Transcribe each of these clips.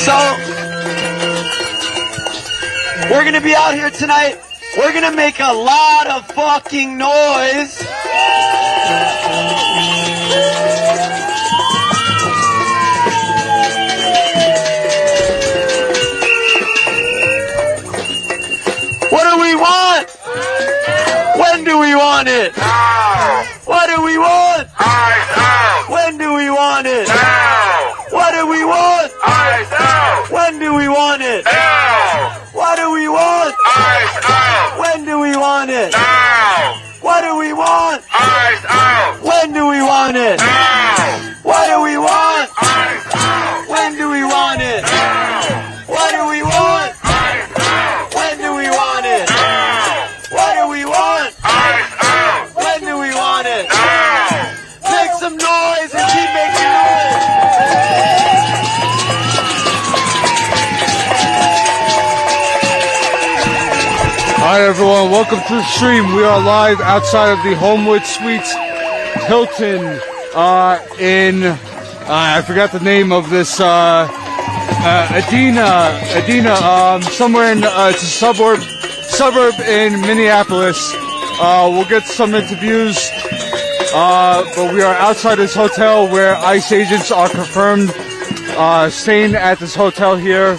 So, we're gonna be out here tonight. We're gonna make a lot of fucking noise. What do we want? When do we want it? Now! What do we want? Eyes out! When do we want it? Now! What do we want? Eyes out! When do we want it? Now! What do we want? Eyes out! When do we want it? Now! What do we want? Eyes out! When do we want it? Now! What do we want? Eyes out! When do we want it? Now! What do we want? Eyes out! When do we want it? Now! What do we want? Eyes out! When do we want it? Now! Make some noise and keep making noise. Hi everyone, welcome to the stream. We are live outside of the Homewood Suites Hilton in I forgot the name of this Adena, somewhere in it's a suburb in Minneapolis. We'll get some interviews, but we are outside this hotel where ICE agents are confirmed staying at this hotel here.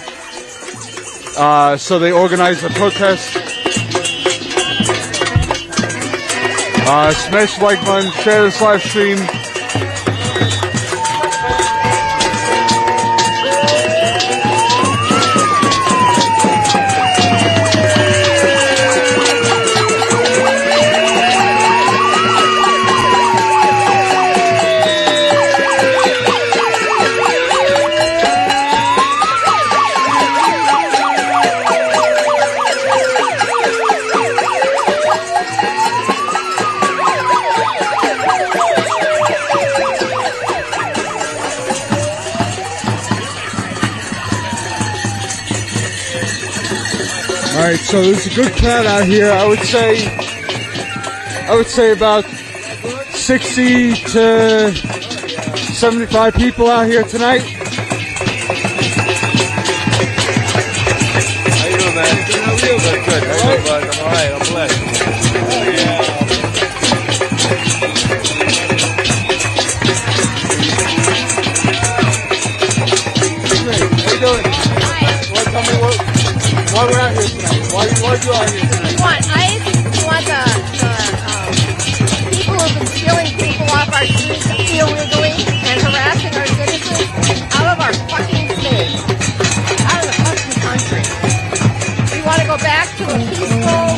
So they organized a protest. Smash the like button, share this live stream. Alright, so there's a good crowd out here. I would say about 60 to 75 people out here tonight. How you doing, man? How are you? Good. How you doing, bud? I'm alright. I'm blessed. How you doing? Tell me why we're out here tonight. Why are you out here tonight? We want ICE. We want the people who've been stealing people off our streets illegally and harassing our citizens out of our fucking state, out of the fucking country. We want to go back to a peaceful,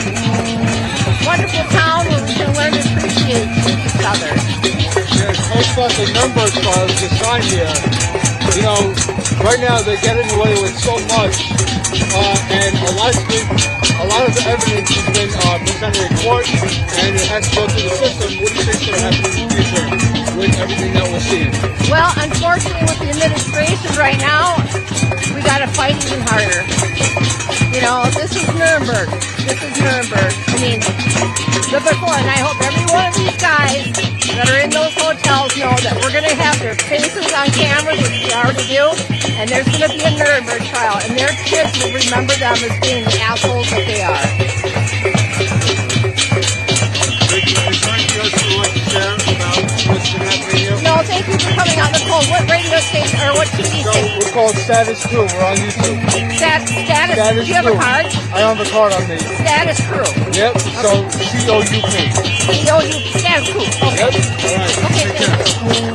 wonderful town where we can learn to appreciate each other. Yeah, most of the Nuremberg trials just signed here. You know, right now they're getting away with so much, and a lot of the evidence has been presented in court, and it has to go through the system. What do you think is going to happen in the future with everything that we're seeing? Well, unfortunately, with the administration right now, we got to fight even harder. You know, this is Nuremberg. This is Nuremberg. I mean, the before, and I hope every one of these guys that are in those hotels know that we're going to have their faces on cameras, which we already do, and there's going to be a Nuremberg trial, and their kids will remember them as being the assholes that they are. No, thank you for coming on the call. What radio station or what TV station? We're called Status Coup. We're on YouTube. Status. Do you have a card? I have a card on me. Status Crew. Yep. So C-O-U-P. C-O-U-P. Status Coup. Okay. Yep. All right. Okay, thank you.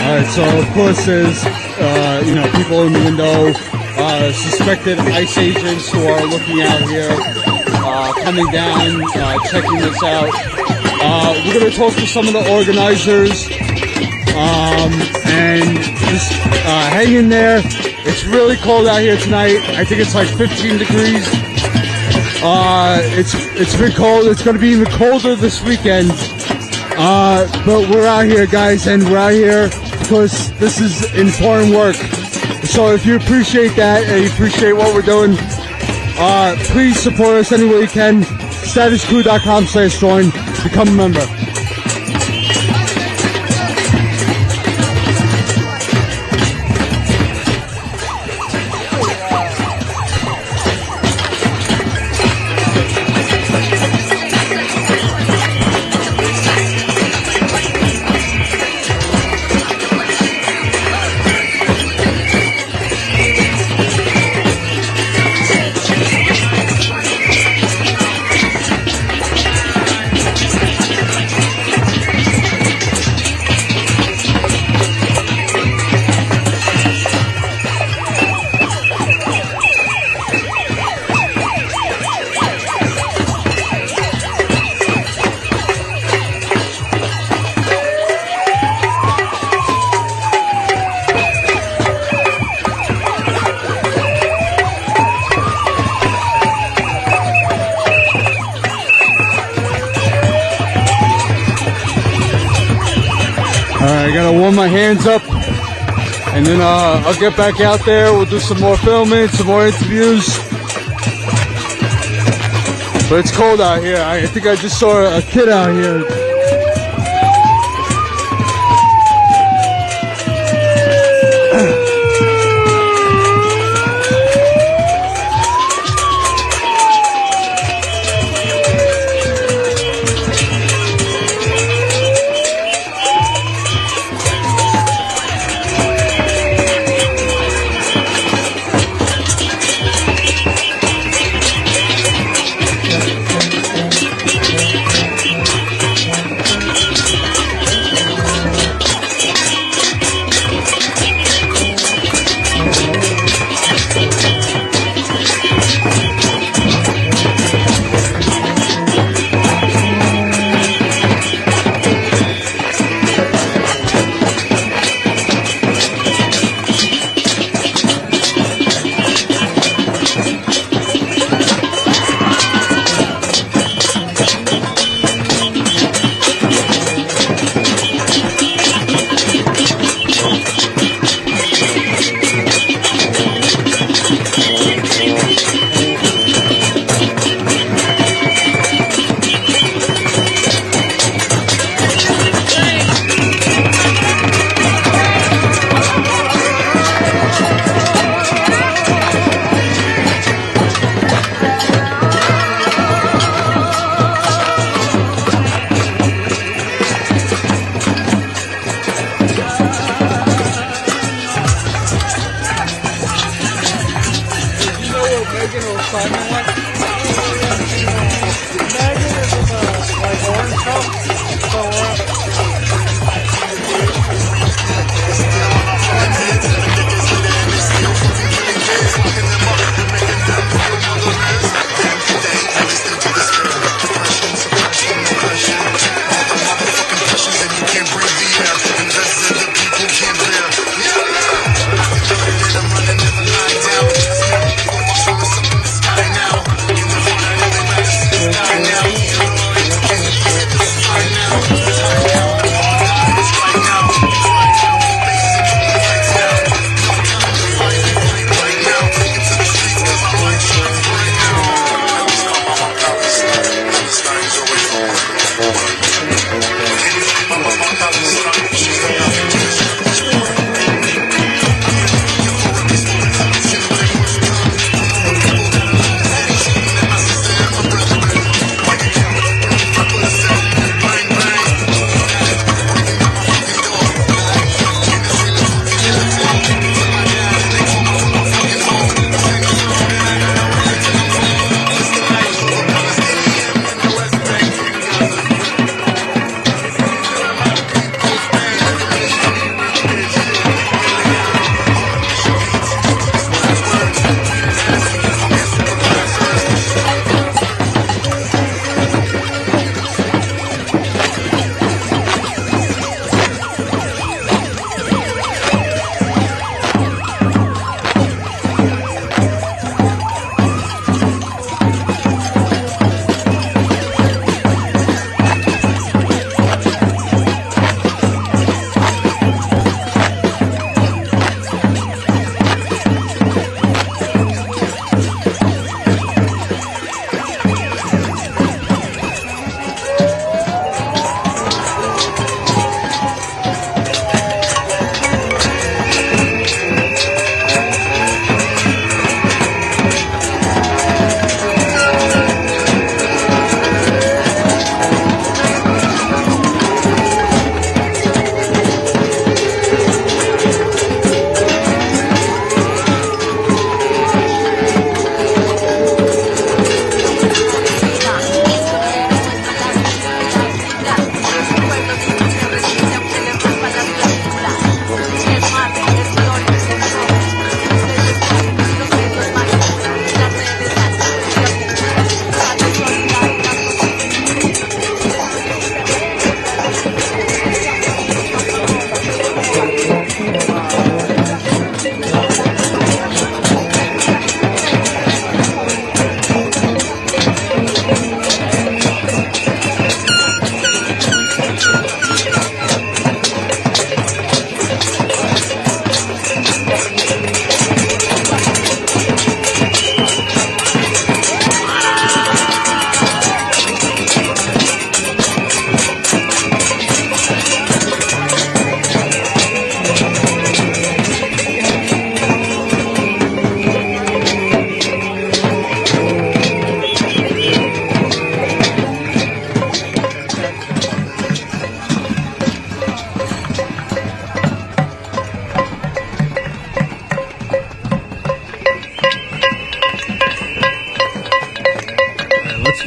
Alright, so of course there's, people in the window, suspected ICE agents who are looking out here, coming down, checking this out. We're going to talk to some of the organizers, and just hang in there. It's really cold out here tonight. I think it's like 15 degrees. It's been cold. It's going to be even colder this weekend. But we're out here, guys, and we're out here because this is important work. So if you appreciate that and you appreciate what we're doing, please support us any way you can. StatusCoup.com/join. Become a member. Alright, I gotta warm my hands up, and then I'll get back out there. We'll do some more filming, some more interviews. But it's cold out here. I think I just saw a kid out here.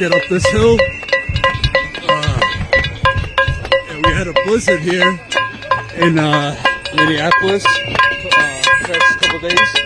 get up this hill. And we had a blizzard here in Minneapolis past couple days.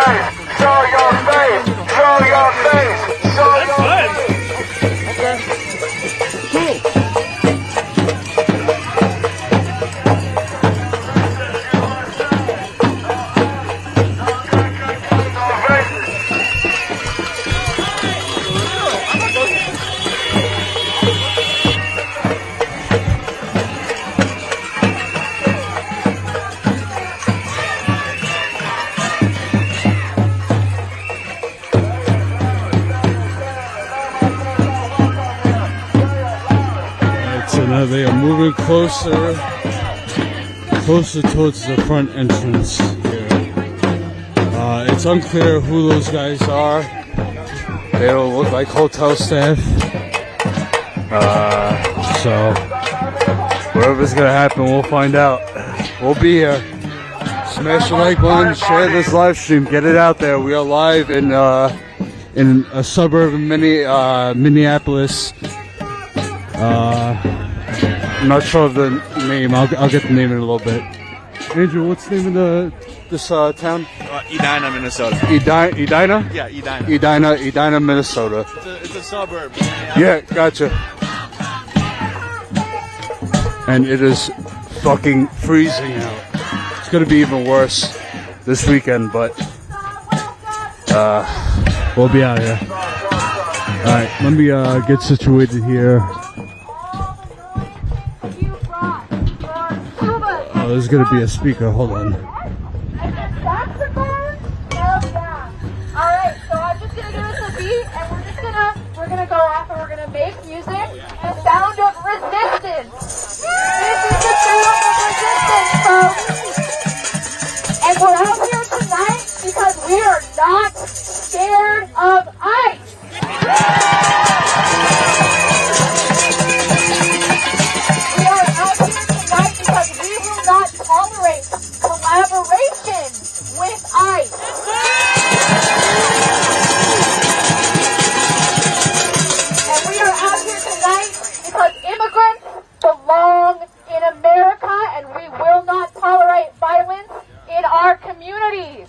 face. Show your face. Show your face. Show your face. So now they are moving closer towards the front entrance here. It's unclear who those guys are. They don't look like hotel staff. So whatever's gonna happen, we'll find out. We'll be here. Smash the like button, share this live stream, get it out there. We are live in a suburb of Minneapolis. I'm not sure of the name. I'll get the name in a little bit. Andrew, what's the name of this town? Edina, Minnesota. Edina? Yeah, Edina. Edina, Minnesota. It's a suburb. Yeah, gotcha. And it is fucking freezing out. It's gonna be even worse this weekend, but we'll be out here. Alright, let me get situated here. Oh, there's gonna be a speaker, hold on. Saxophone? Hell yeah. Alright, so I'm just gonna give us a beat and we're gonna go off and we're gonna make music. The sound of resistance. This is the sound of resistance, folks. And we're out here tonight because we are not scared of ice. We are out here tonight because we will not tolerate collaboration with ICE. And we are out here tonight because immigrants belong in America and we will not tolerate violence in our communities.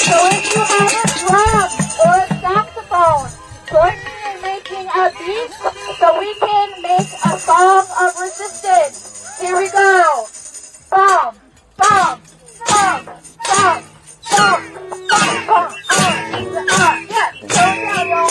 So if you have a drum or a saxophone, join me in making a beat so we can make a song of resistance. Here we go. Bum, bum, bum, bum, bum, bum, bum, yeah, throw it down, y'all.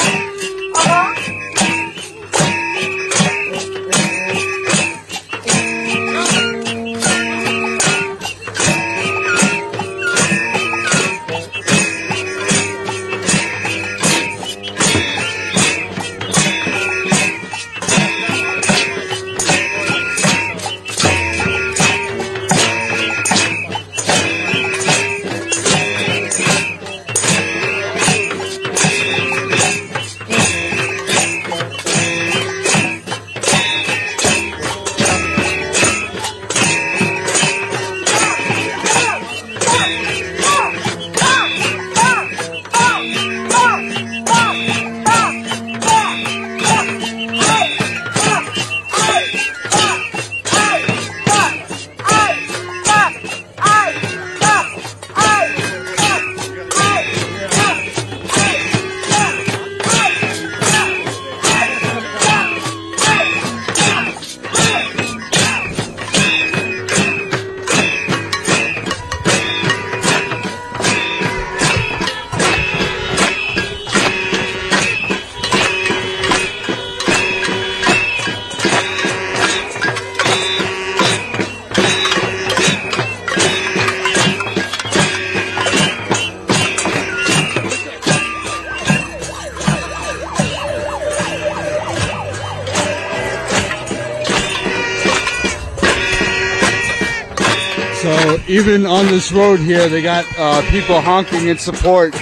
So even on this road here, they got people honking in support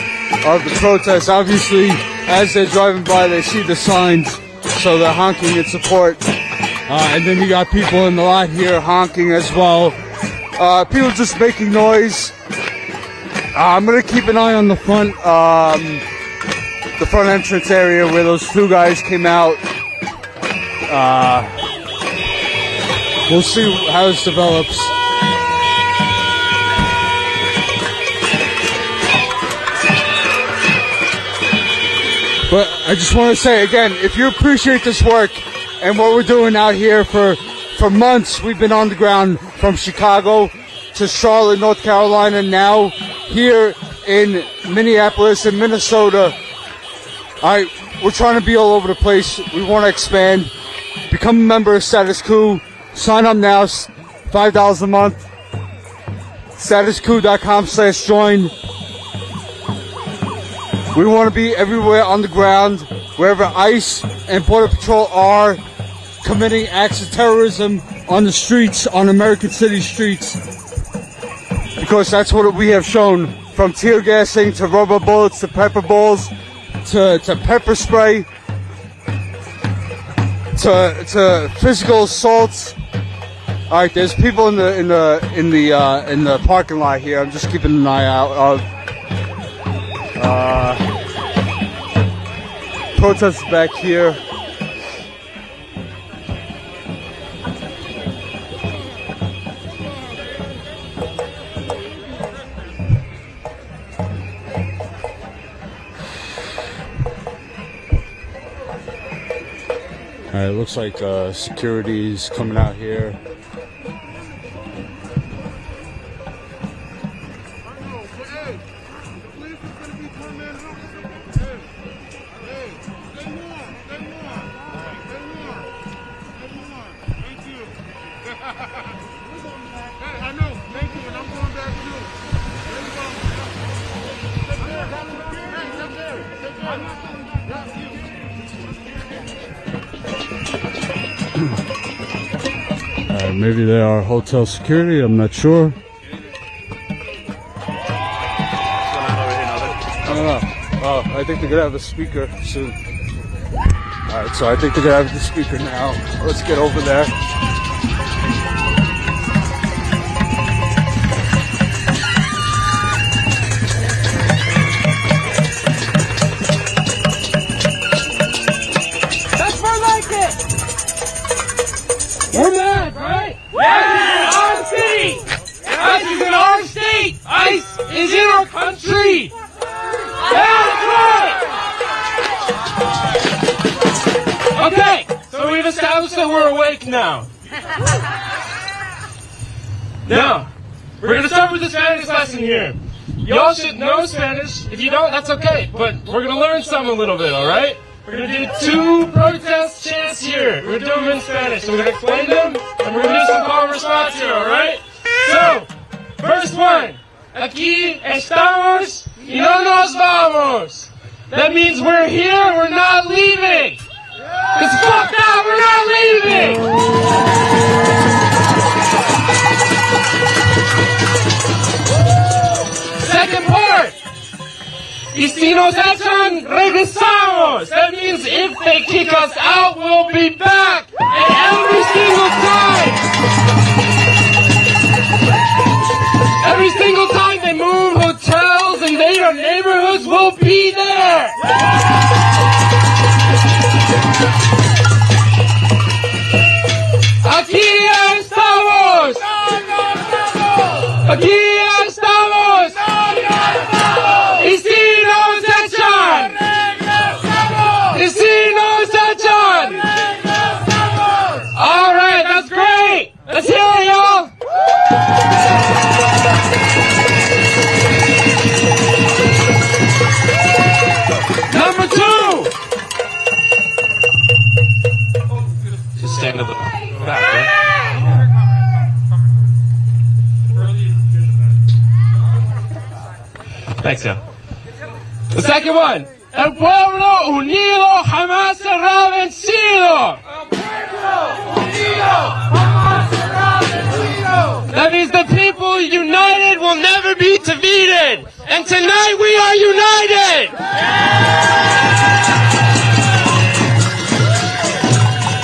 of the protest. Obviously, as they're driving by, they see the signs, so they're honking in support. And then you got people in the lot here honking as well. People just making noise. I'm gonna keep an eye on the front entrance area where those two guys came out. We'll see how this develops. But I just want to say again, if you appreciate this work and what we're doing out here for months, we've been on the ground from Chicago to Charlotte, North Carolina, now here in Minneapolis and Minnesota. Alright, we're trying to be all over the place. We want to expand. Become a member of Status Coup. Sign up now, $5 a month. StatusCoup.com/join. We want to be everywhere on the ground, wherever ICE and Border Patrol are committing acts of terrorism on the streets, on American city streets. Because that's what we have shown, from tear gassing to rubber bullets to pepper balls to pepper spray to physical assaults. All right, there's people in the parking lot here. I'm just keeping an eye out. Protesters back here. All right, it looks like security's coming out here. Maybe they are hotel security, I'm not sure. I don't know. Oh, I think they're gonna have a speaker soon. Alright, so I think they're gonna have the speaker now. Let's get over there. That's more like it! We're mad, right? ICE is in our city! ICE is in our state! ICE is in our country! That's right! Okay, so we've established that we're awake now. Now, we're going to start with the Spanish lesson here. Y'all should know Spanish. If you don't, that's okay. But we're going to learn some a little bit, alright? We're going to do 2 protest chants here. We're going to do them in Spanish. So we're going to explain them, and we're going to do some call and response here, alright? So, first one. Aquí estamos y no nos vamos. That means we're here, we're not leaving. Because fuck that, we're not leaving. Second part. Y si nos echan, regresamos. That means if they kick us out, we'll be back. And every single time they move hotels, invade our neighborhoods, we'll be there. Aquí estamos. Aquí estamos. Y si nos echan. Y si nos echan. All right, that's great. Let's hear it, y'all. Number 2. Just stand to the back, right? Thanks, yeah. The second one. El pueblo unido jamás será vencido. El pueblo unido jamás será vencido. That means the people united will never be defeated. And tonight we are united.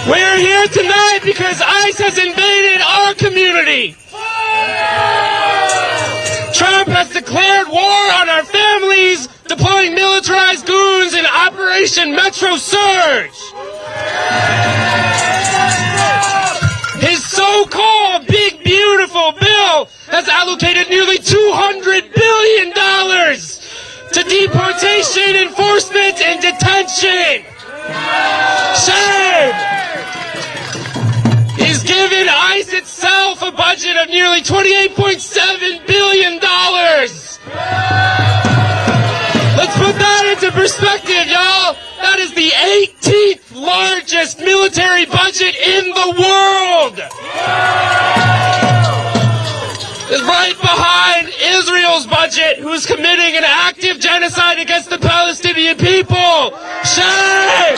We're here tonight because ICE has invaded our community. Trump has declared war on our families, deploying militarized goons in Operation Metro Surge. His so-called big, beautiful bill has allocated nearly $200 billion to deportation, enforcement, and detention. Shame! He's given ICE itself a budget of nearly $28.7 billion. Let's put that into perspective, y'all. That is the 18th largest military budget in the world. It's right behind Israel's budget, who's committing an active genocide against the Palestinian people. Shame!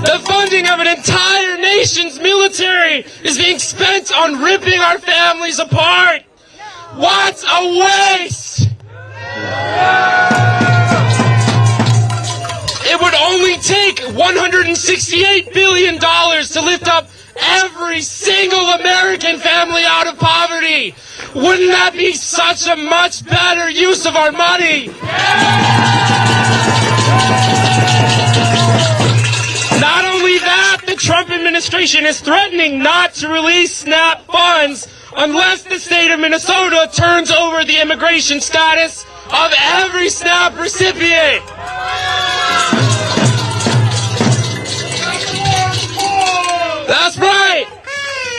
The funding of an entire nation's military is being spent on ripping our families apart. What a waste! It would only take $168 billion to lift up every single American family out of poverty. Wouldn't that be such a much better use of our money? Not only that, the Trump administration is threatening not to release SNAP funds unless the state of Minnesota turns over the immigration status of every SNAP recipient. That's right.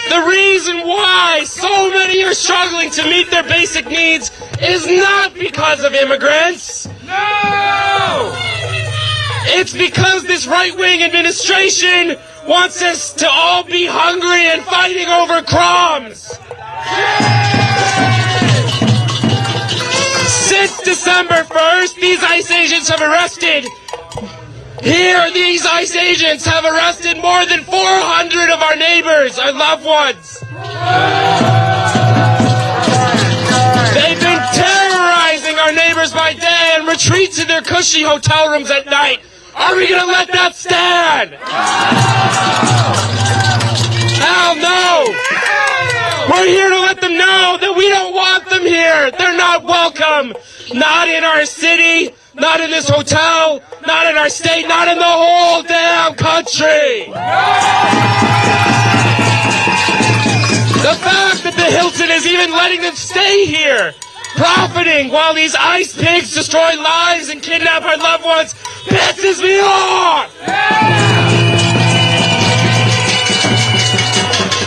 The reason why so many are struggling to meet their basic needs is not because of immigrants. No! It's because this right-wing administration wants us to all be hungry and fighting over crumbs. Since December 1st, these ICE agents have arrested more than 400 of our neighbors, our loved ones. They've been terrorizing our neighbors by day and retreat to their cushy hotel rooms at night. Are we going to let that stand? Hell no! We're here to let them know that we don't want them here. They're not welcome. Not in our city, not in this hotel, not in our state, not in the whole damn country. The fact that the Hilton is even letting them stay here, profiting while these ICE pigs destroy lives and kidnap our loved ones, pisses me off!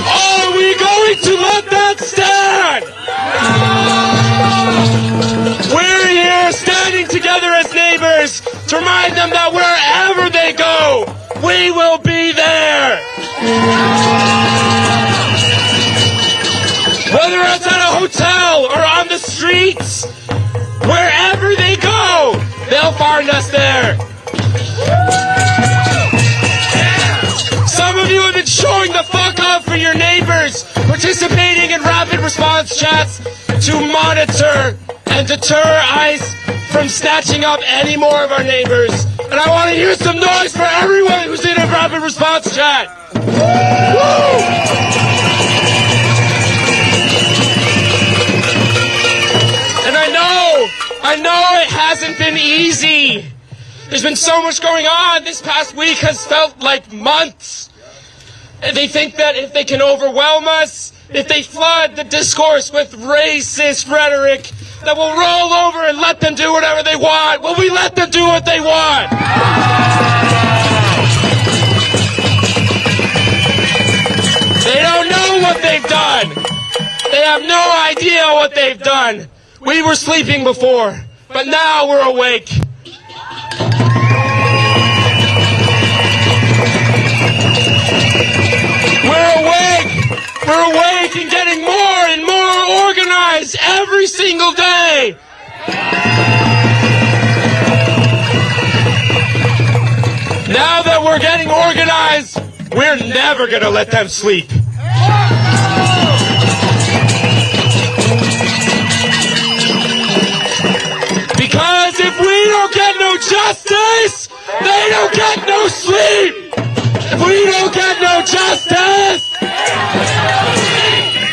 Are we going to let that stand? We're here standing together as neighbors to remind them that wherever they go, we will be there. Whether it's at a hotel or on the streets, wherever they go, they'll find us there. Some of you have been showing the fuck up for your neighbors, participating in rapid response chats to monitor and deter ICE from snatching up any more of our neighbors. And I want to hear some noise for everyone who's in a rapid response chat. Woo! And I know it hasn't been easy. There's been so much going on. This past week has felt like months. And they think that if they can overwhelm us, if they flood the discourse with racist rhetoric, that we'll roll over and let them do whatever they want. Will we let them do what they want? They don't know what they've done. They have no idea what they've done. We were sleeping before, but now we're awake. We're awake and getting more and more organized every single day. Now that we're getting organized, we're never going to let them sleep. Because if we don't get no justice, they don't get no sleep. If we don't get no justice,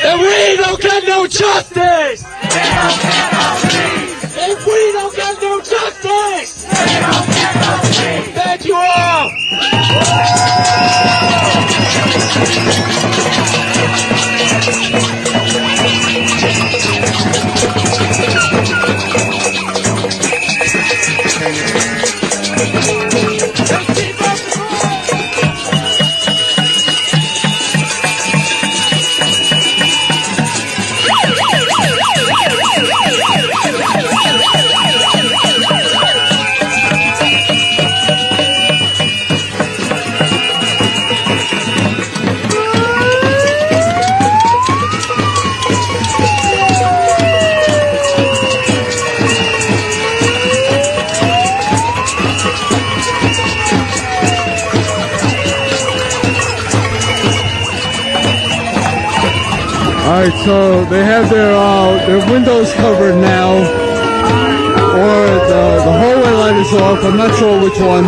then we don't get no justice. If we don't get no justice, thank you all. Alright, so they have their windows covered now, or the hallway light is off, I'm not sure which one.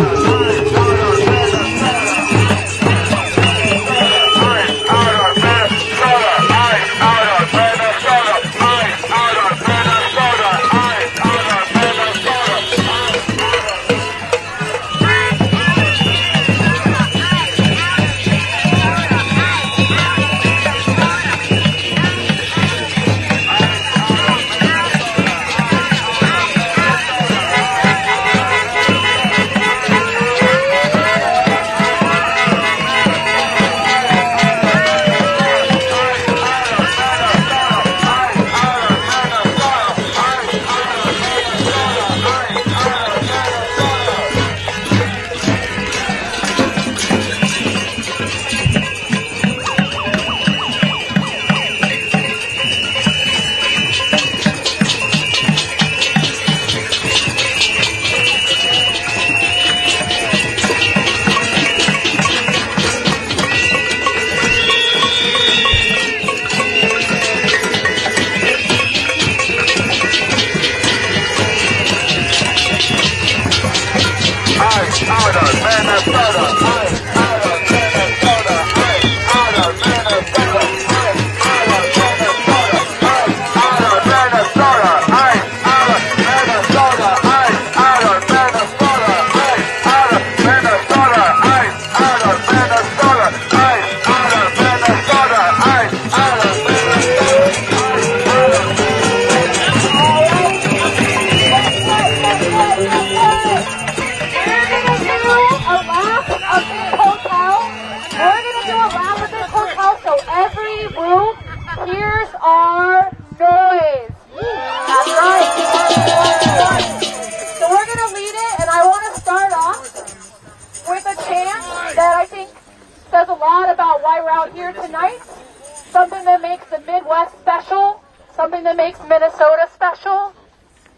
Something that makes the Midwest special, something that makes Minnesota special,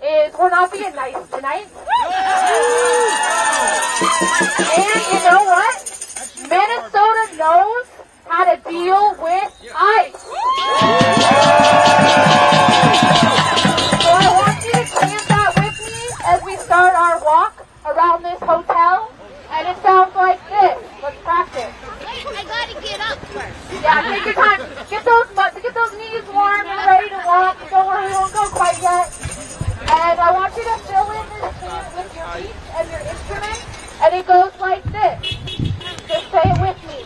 is we're not being nice tonight. And you know what? Minnesota knows how to deal with ice. So I want you to chant that with me as we start our walk around this hotel. And it sounds like this. Let's practice. I gotta get up first. Yeah, take your time. Get those knees warm and ready to walk. Don't worry, we won't go quite yet. And I want you to fill in this chant with your feet and your instrument. And it goes like this. Just say it with me.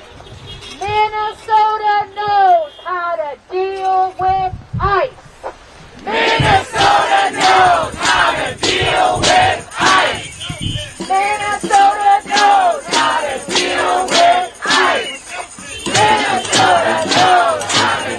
Minnesota knows how to deal with ice. Minnesota knows how to deal with ice. Minnesota knows how to deal with ice. Minnesota knows how to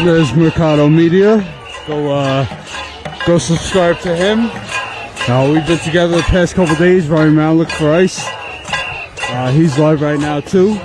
There's Mercado Media. Go subscribe to him. We've been together the past couple days running around looking for ice. He's live right now too.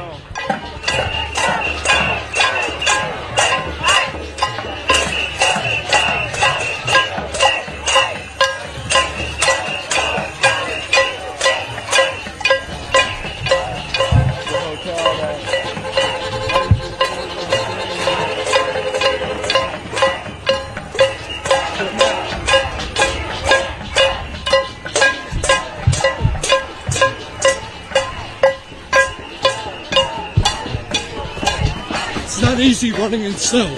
It's not easy running in snow.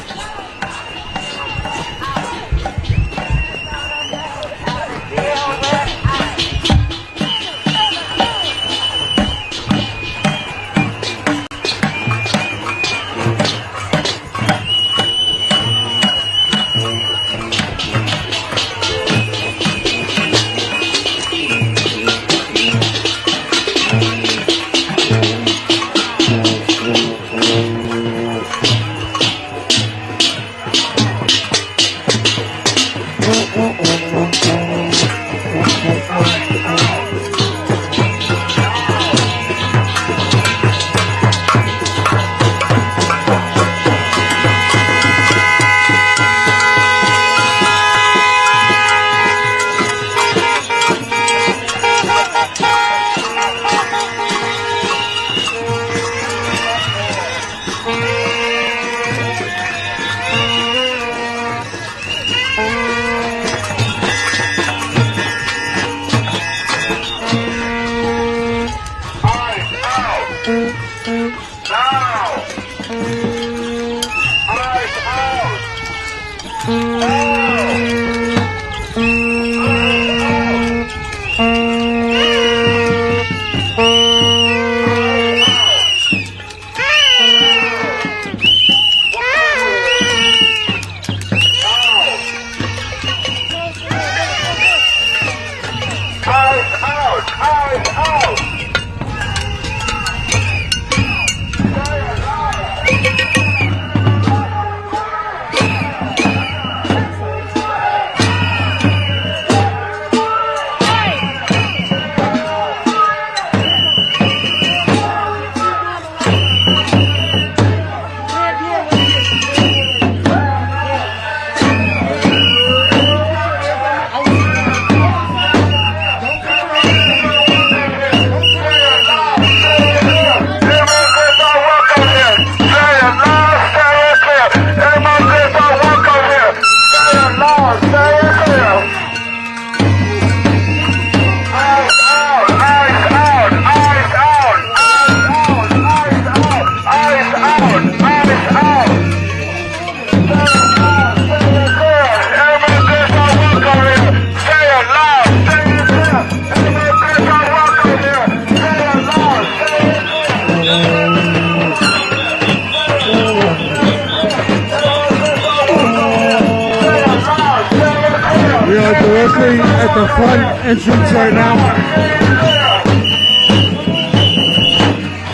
Directly at the front entrance right now.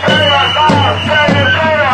Say it loud, say it clear.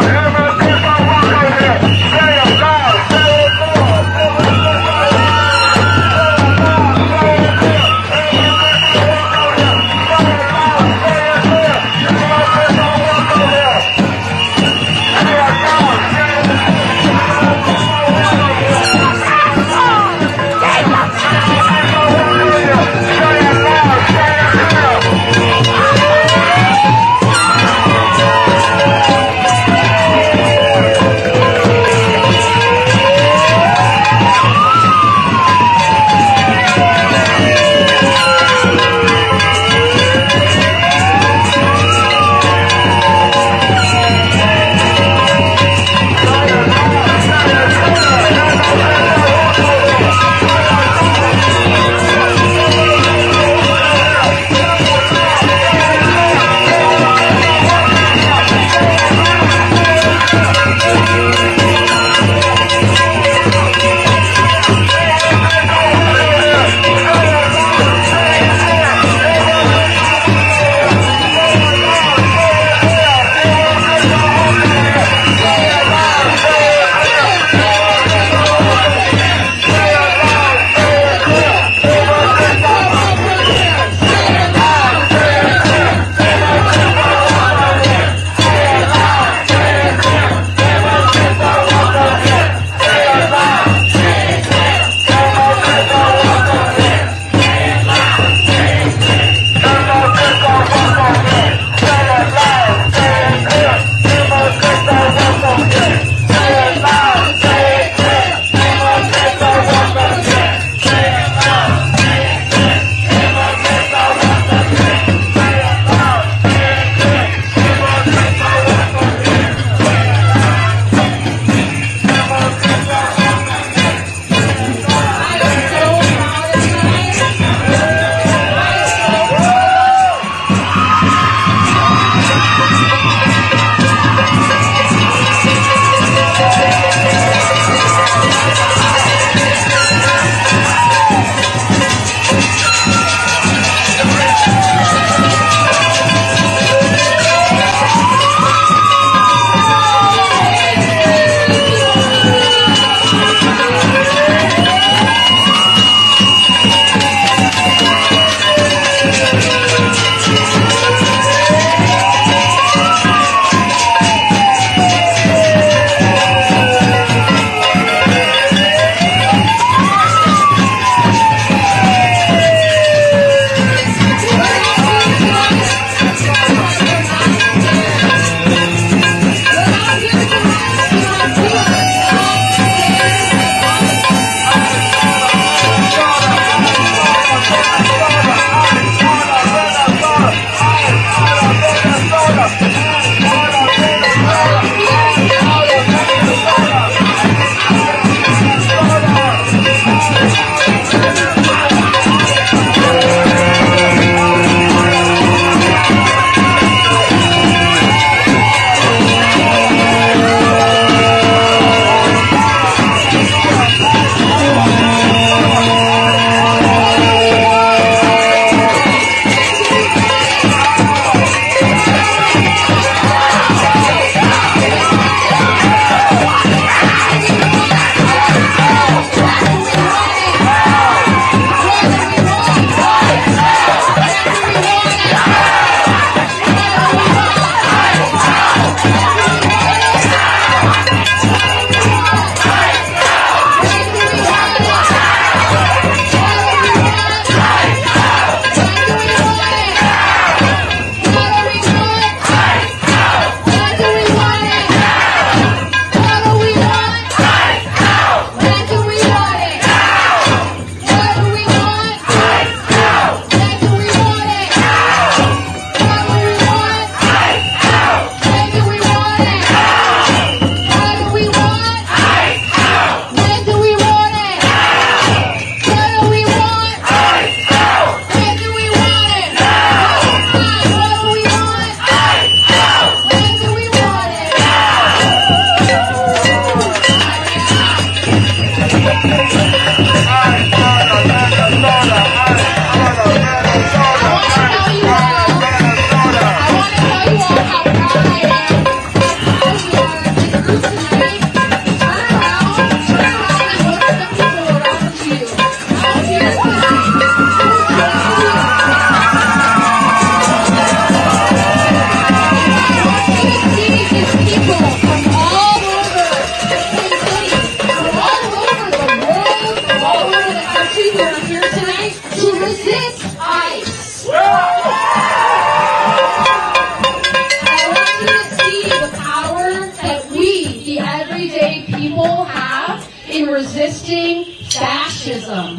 resisting fascism.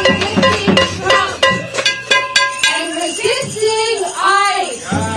Resisting Trump. And resisting ICE.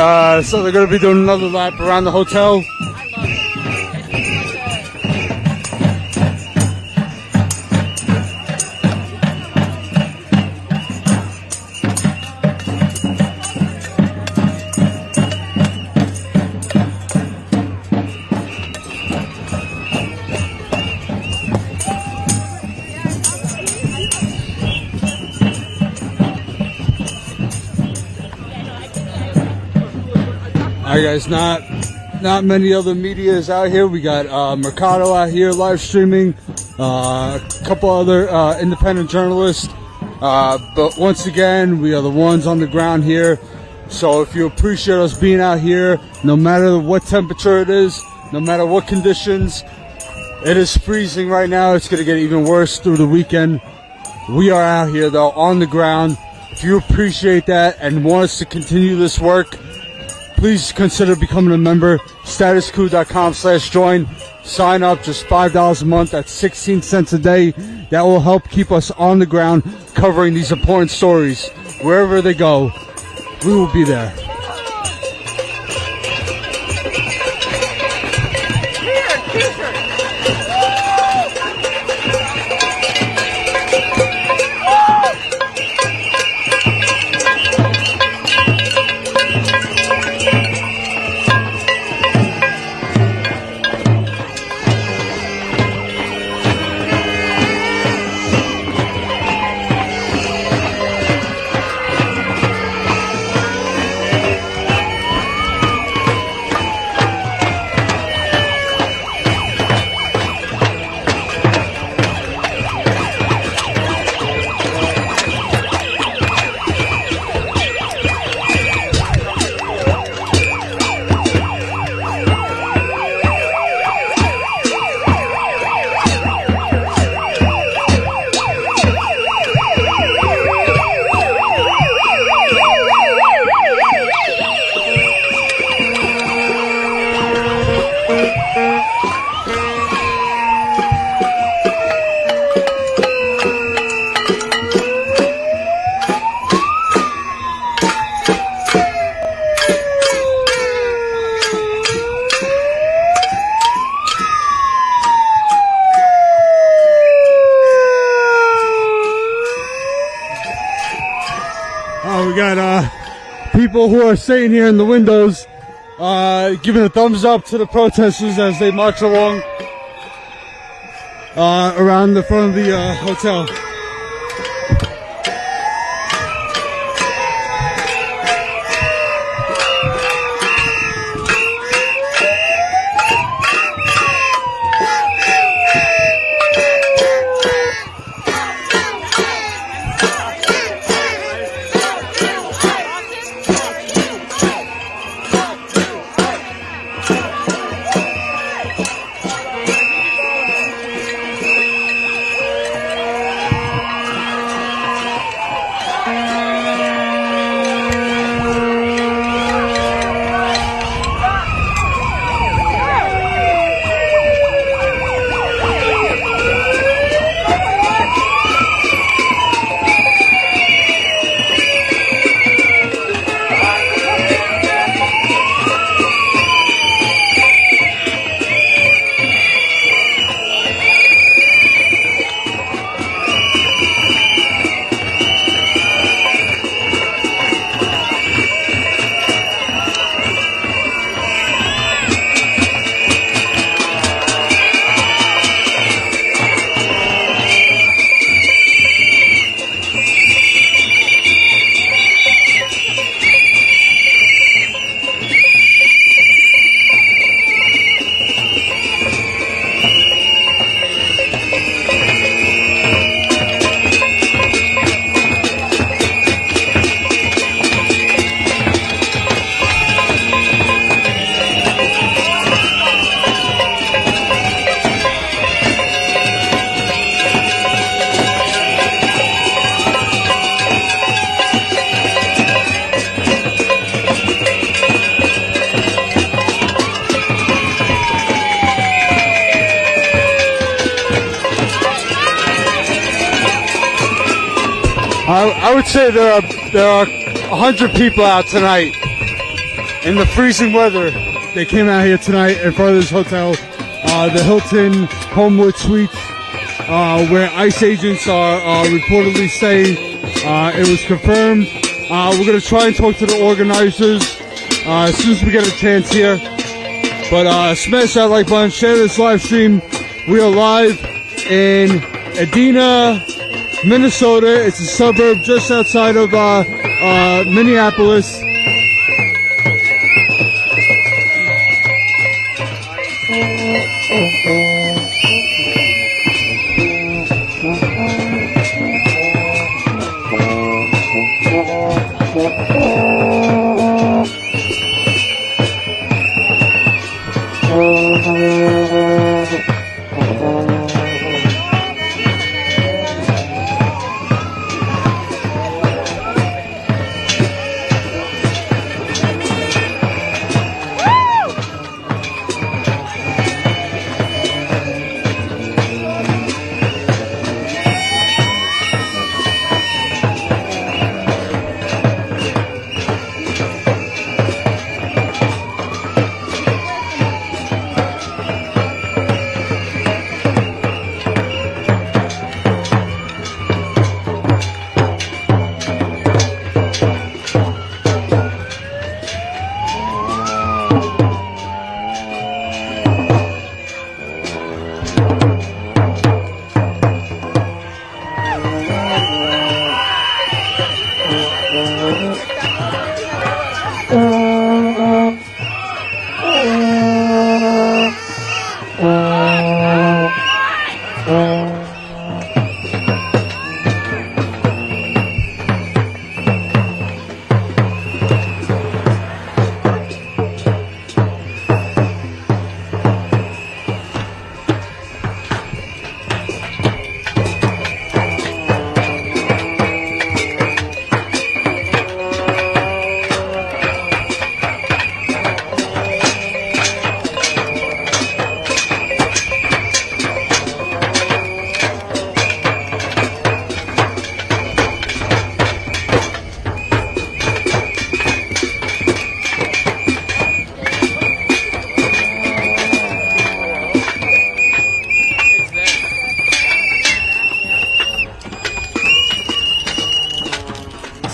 So they're going to be doing another lap around the hotel. Alright guys, not many other media is out here. We got Mercado out here live streaming, a couple other independent journalists, but once again we are the ones on the ground here. So if you appreciate us being out here, no matter what temperature it is, no matter what conditions, it is freezing right now. It's going to get even worse through the weekend. We are out here though, on the ground. If you appreciate that and want us to continue this work, please consider becoming a member. StatusCoup.com/join. Sign up, just $5 a month. That's 16 cents a day. That will help keep us on the ground covering these important stories. Wherever they go, we will be there. We got people who are sitting here in the windows giving a thumbs up to the protesters as they march along around the front of the hotel. I would say there are 100 people out tonight. in the freezing weather. They came out here tonight in front of this hotel, the Hilton Homewood Suites, where ICE agents are reportedly staying. It was confirmed. We're going to try and talk to the organizers as soon as we get a chance here. But smash that like button, share this live stream. We are live in Edina, Minnesota. It's a suburb just outside of Minneapolis.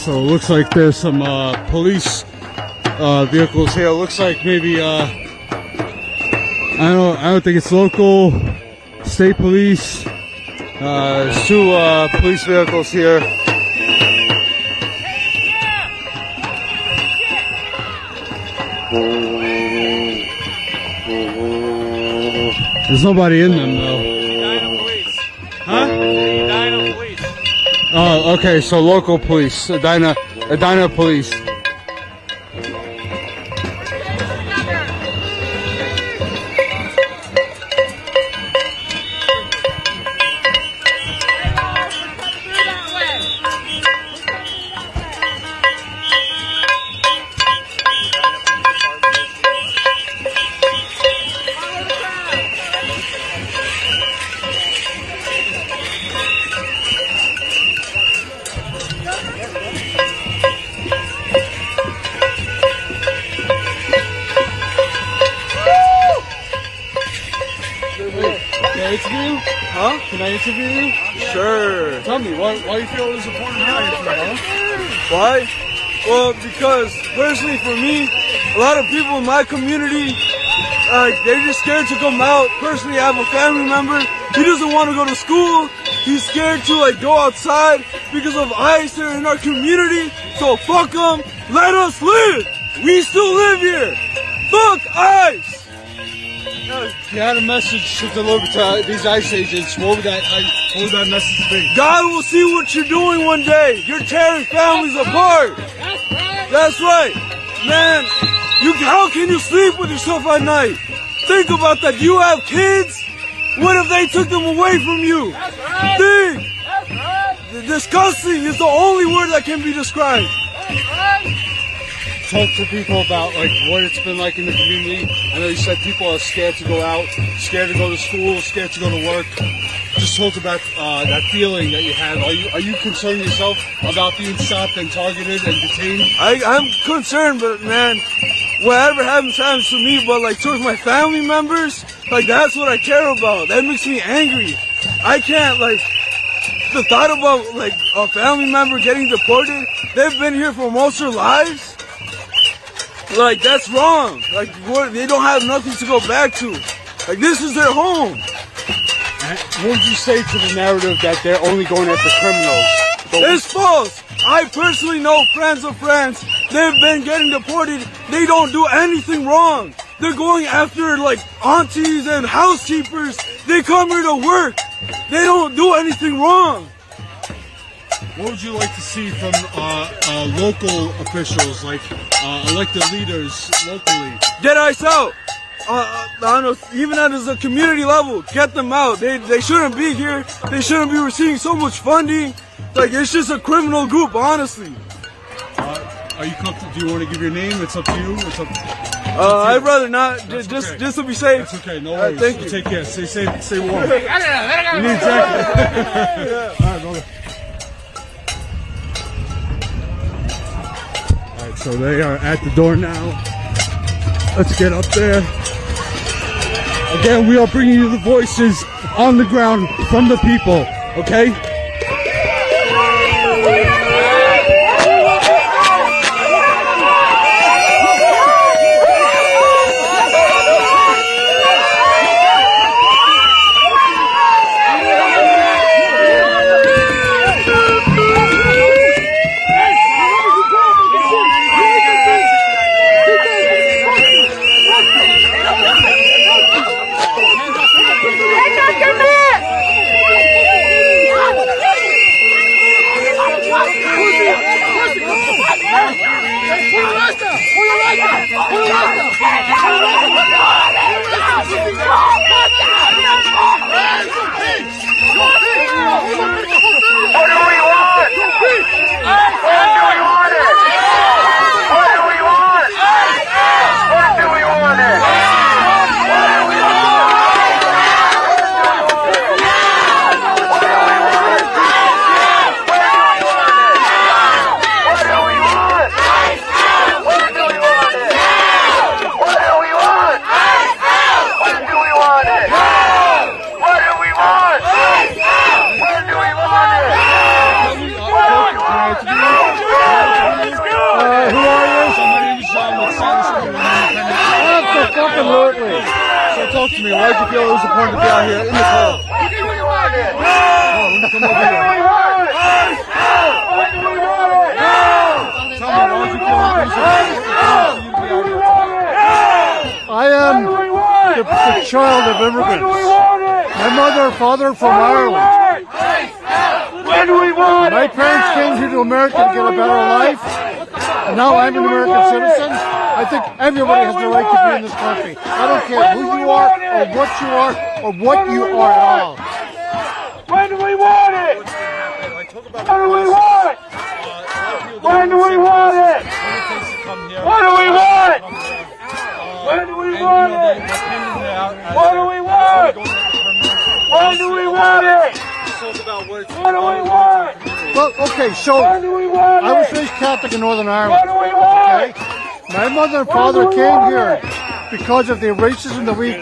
So it looks like there's some police vehicles here. It looks like maybe I don't think it's local, state police. There's two police vehicles here. There's nobody in them though. Huh? Oh, okay, so local police, Edina police. Can I interview you? Sure. Tell me, why you feel it is important to huh? Why? Well, because personally for me, a lot of people in my community, they're just scared to come out. Personally, I have a family member. He doesn't want to go to school. He's scared to go outside because of ICE here in our community. So fuck them. Let us live. We still live here. Fuck ICE. You had a message to deliver to these ICE agents. What would that message be? God will see what you're doing one day. You're tearing families apart. That's right. Man, how can you sleep with yourself at night? Think about that. You have kids? What if they took them away from you? Think. Disgusting is the only word that can be described. talk to people about like what it's been like in the community? I know you said people are scared to go out, scared to go to school, scared to go to work. Just talk about that feeling that you have. Are you concerned yourself about being stopped and targeted and detained? I'm concerned, but man, whatever happens to me. But like towards my family members, like that's what I care about. That makes me angry. I can't like the thought about like a family member getting deported. They've been here for most of their lives. Like that's wrong. Like they don't have nothing to go back to. Like this is their home. What would you say to the narrative that they're only going after criminals? It's false. I personally know friends of friends. They've been getting deported. They don't do anything wrong. They're going after like aunties and housekeepers. They come here to work. They don't do anything wrong. What would you like to see from local officials, like elected leaders locally? Get ICE out. I don't know, even at the community level, get them out. They shouldn't be here. They shouldn't be receiving so much funding. Like, it's just a criminal group, honestly. Are you comfortable? Do you want to give your name? It's up to you. It's up. I'd rather not. Just to be safe. That's okay. No worries. Thank you. Take care. Stay safe. Stay warm. You need a jacket. Yeah. All right, brother. All right, so they are at the door now. Let's get up there. Again, we are bringing you the voices on the ground from the people, okay? Talk to me. Why did you feel it was important to be out here in the cold? I am the child of immigrants. My mother and father from Ireland. My parents came here to America to get a better life. And now I'm an American citizen. I think everybody has the right to be in this country. I don't care who you are, or what you are, or what you are at all. When do we want it? What do we want? When do we want it? What do we want? When do we want it? What do we want? When do we want it? What do we want? Well, okay, so I was raised Catholic in Northern Ireland. Okay? My mother and father came here because of the racism that we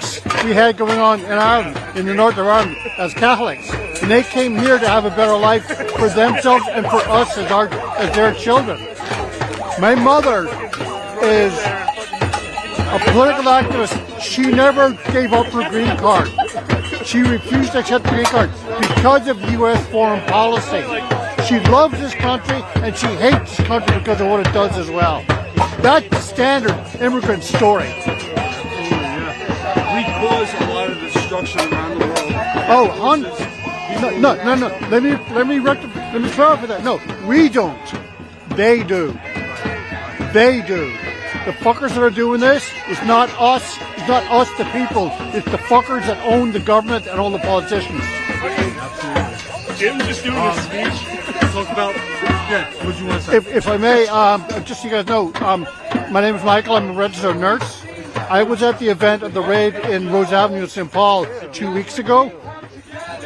had going on in Ireland, in the north of Ireland, as Catholics. And they came here to have a better life for themselves and for us as their children. My mother is a political activist. She never gave up her green card. She refused to accept the green card because of U.S. foreign policy. She loves this country and she hates this country because of what it does as well. That's the standard immigrant story. We cause a lot of destruction around the world. Oh, hundreds. No. Let me clarify that. No, we don't. They do. They do. The fuckers that are doing this, it's not us. It's not us, the people. It's the fuckers that own the government and own the politicians. Absolutely. Jim just doing a speech. Talk about. Yeah. What do you want to say? If I may, just so you guys know, My name is Michael. I'm a registered nurse. I was at the event of the raid in Rose Avenue in St. Paul 2 weeks ago.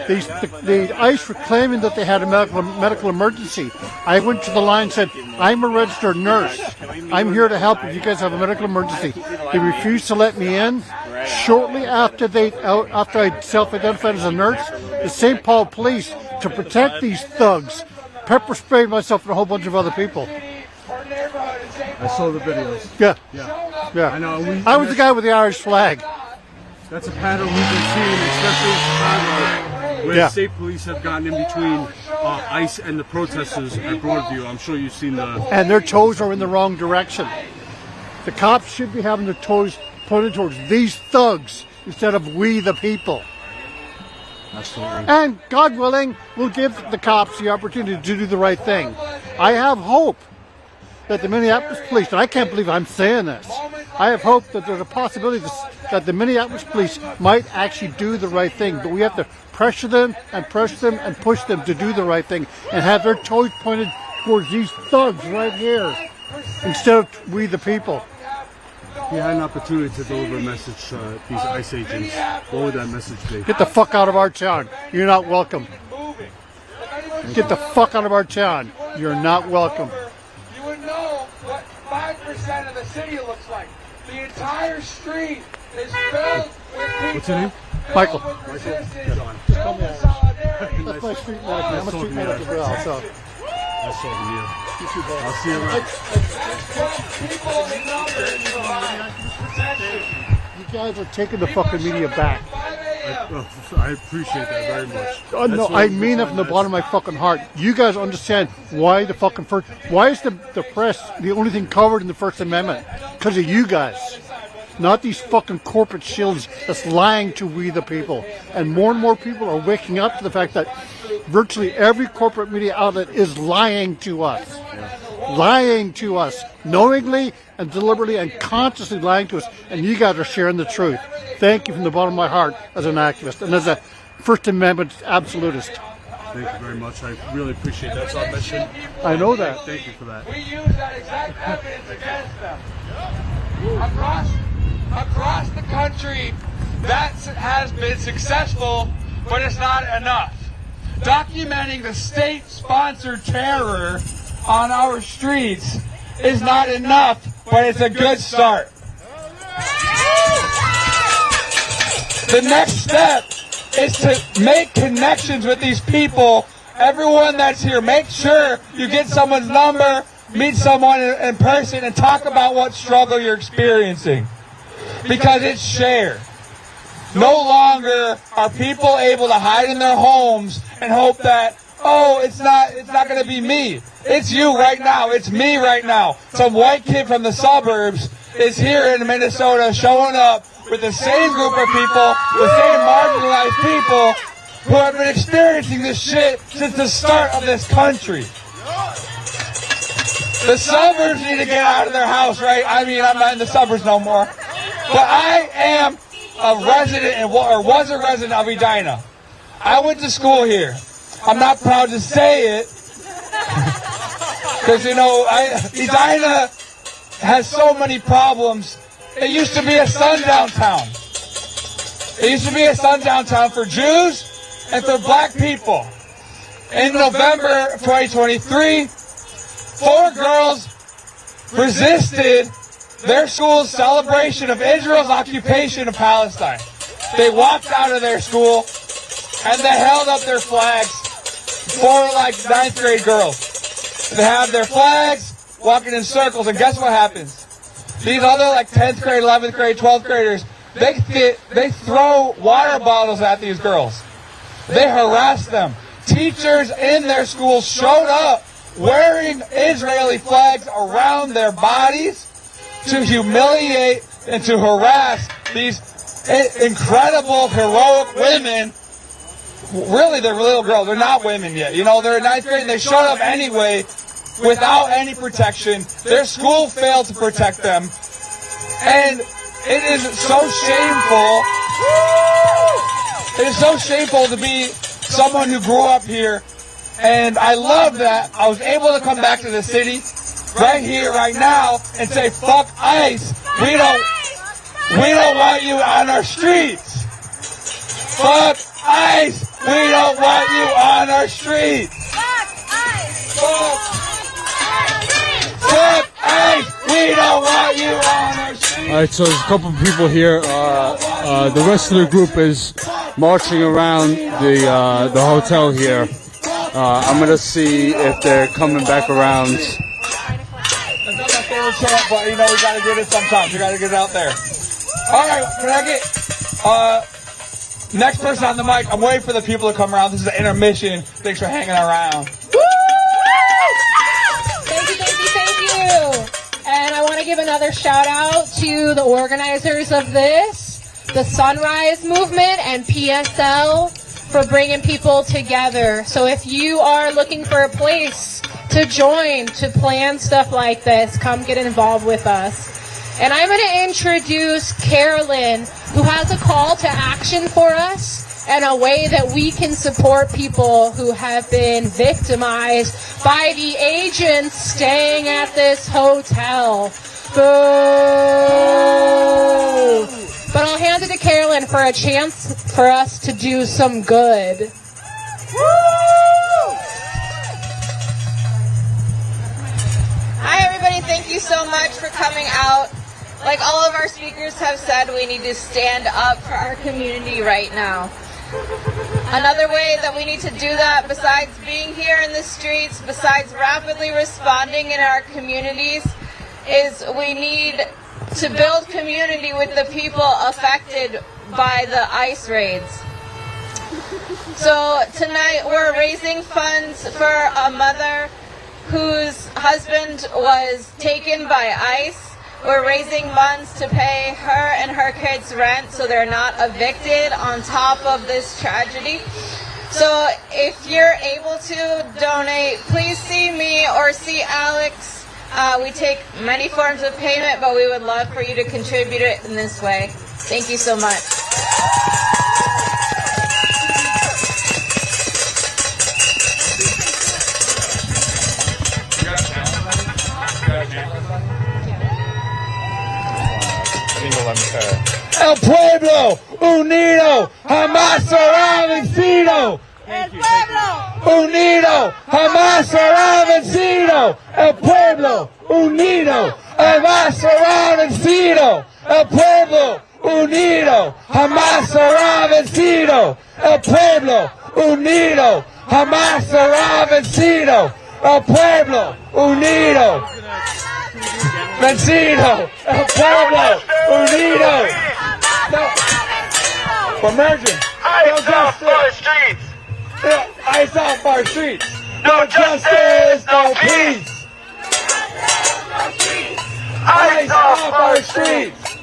The ICE were claiming that they had a medical emergency. I went to the line and said, I'm a registered nurse. I'm here to help if you guys have a medical emergency. They refused to let me in. Shortly after I self-identified as a nurse, the St. Paul police, to protect these thugs, pepper sprayed myself and a whole bunch of other people. I saw the videos. Yeah. I know. I was the guy with the Irish flag. That's a pattern we've been seeing, especially in Chicago, where state police have gotten in between ICE and the protesters at Broadview. I'm sure you've seen the... And their toes are in the wrong direction. The cops should be having their toes pointed towards these thugs instead of we the people. Absolutely. And God willing, we'll give the cops the opportunity to do the right thing. I have hope that the Minneapolis police, and I can't believe I'm saying this, I have hope that there's a possibility that the Minneapolis police might actually do the right thing, but we have to pressure them and push them to do the right thing and have their toes pointed towards these thugs right here instead of we the people. If you had an opportunity to deliver a message to these ICE agents, what would that message be? Get the fuck out of our town. You're not welcome. Get the fuck out of our town. You're not welcome. You would know what 5% of the city looks like. The entire street is filled with people. What's your name? Michael. That's my street medic. I'm a street medic as well, so. I saw the video. I'll see you around. You guys are taking the fucking media back. I appreciate that very much. No, I mean it from the bottom of my fucking heart. You guys understand why the fucking why is the press the only thing covered in the First Amendment? Because of you guys. Not these fucking corporate shills that's lying to we the people. And more people are waking up to the fact that virtually every corporate media outlet is lying to us. Lying to us. Knowingly and deliberately and consciously lying to us. And you guys are sharing the truth. Thank you from the bottom of my heart as an activist and as a First Amendment absolutist. Thank you very much. I really appreciate that. That's our mission. I know that. Thank you for that. We use that exact evidence against them. Across the country, that has been successful, but it's not enough. Documenting the state-sponsored terror on our streets is not enough, but it's a good start. The next step is to make connections with these people. Everyone that's here, make sure you get someone's number, meet someone in person, and talk about what struggle you're experiencing. Because it's shared. No longer are people able to hide in their homes and hope that, oh, it's not going to be me. It's you right now. It's me right now. Some white kid from the suburbs is here in Minnesota showing up with the same group of people, the same marginalized people who have been experiencing this shit since the start of this country. The suburbs need to get out of their house, right? I mean, I'm not in the suburbs no more. But I am a resident, or was a resident of Edina. I went to school here. I'm not proud to say it, because, you know, Edina has so many problems. It used to be a sundown town. It used to be a sundown town for Jews and for black people. In November 2023, 4 girls resisted their school's celebration of Israel's occupation of Palestine. They walked out of their school and they held up their flags. 4 like 9th grade girls. They have their flags walking in circles, and guess what happens? These other like 10th grade, 11th grade, 12th graders, they throw water bottles at these girls. They harass them. Teachers in their schools showed up wearing Israeli flags around their bodies to humiliate and to harass these incredible, heroic women. Really, they're little girls. They're not women yet. You know, they're in 9th grade and they showed up anyway without any protection. Their school failed to protect them. And it is so shameful. It is so shameful to be someone who grew up here. And I love that I was able to come back to the city right here, right now, and say, fuck ICE. We don't want you on our streets. Fuck ICE. We don't want you on our streets. Fuck ICE. We don't want you on our streets. All right, so there's a couple of people here. The rest of the group is marching around the hotel here. I'm gonna see if they're coming back around. That's not my favorite chant, but you know we gotta get it sometimes. We gotta get it out there. All right, can I get next person on the mic? I'm waiting for the people to come around. This is an intermission. Thanks for hanging around. Thank you. And I want to give another shout out to the organizers of this, the Sunrise Movement and PSL, for bringing people together. So if you are looking for a place to join, to plan stuff like this, come get involved with us. And I'm going to introduce Carolyn, who has a call to action for us and a way that we can support people who have been victimized by the agents staying at this hotel. Boo! But I'll hand it to Carolyn for a chance for us to do some good. Hi everybody, thank you so much for coming out. Like all of our speakers have said, we need to stand up for our community right now. Another way that we need to do that, besides being here in the streets, besides rapidly responding in our communities, is we need to build community with the people affected by the ICE raids. So tonight we're raising funds for a mother whose husband was taken by ICE. We're raising funds to pay her and her kids' rent so they're not evicted on top of this tragedy. So if you're able to donate, please see me or see Alex. We take many forms of payment, but we would love for you to contribute it in this way. Thank you so much. El Pueblo Unido Jamás será vencido. El pueblo Unido jamás será vencido. El pueblo unido jamás será vencido. El pueblo unido jamás será vencido. El pueblo unido jamás será vencido. El pueblo unido vencido. El pueblo unido. We're merging. Ice off our streets. Ice off our streets. No justice, no peace. Ice off our streets.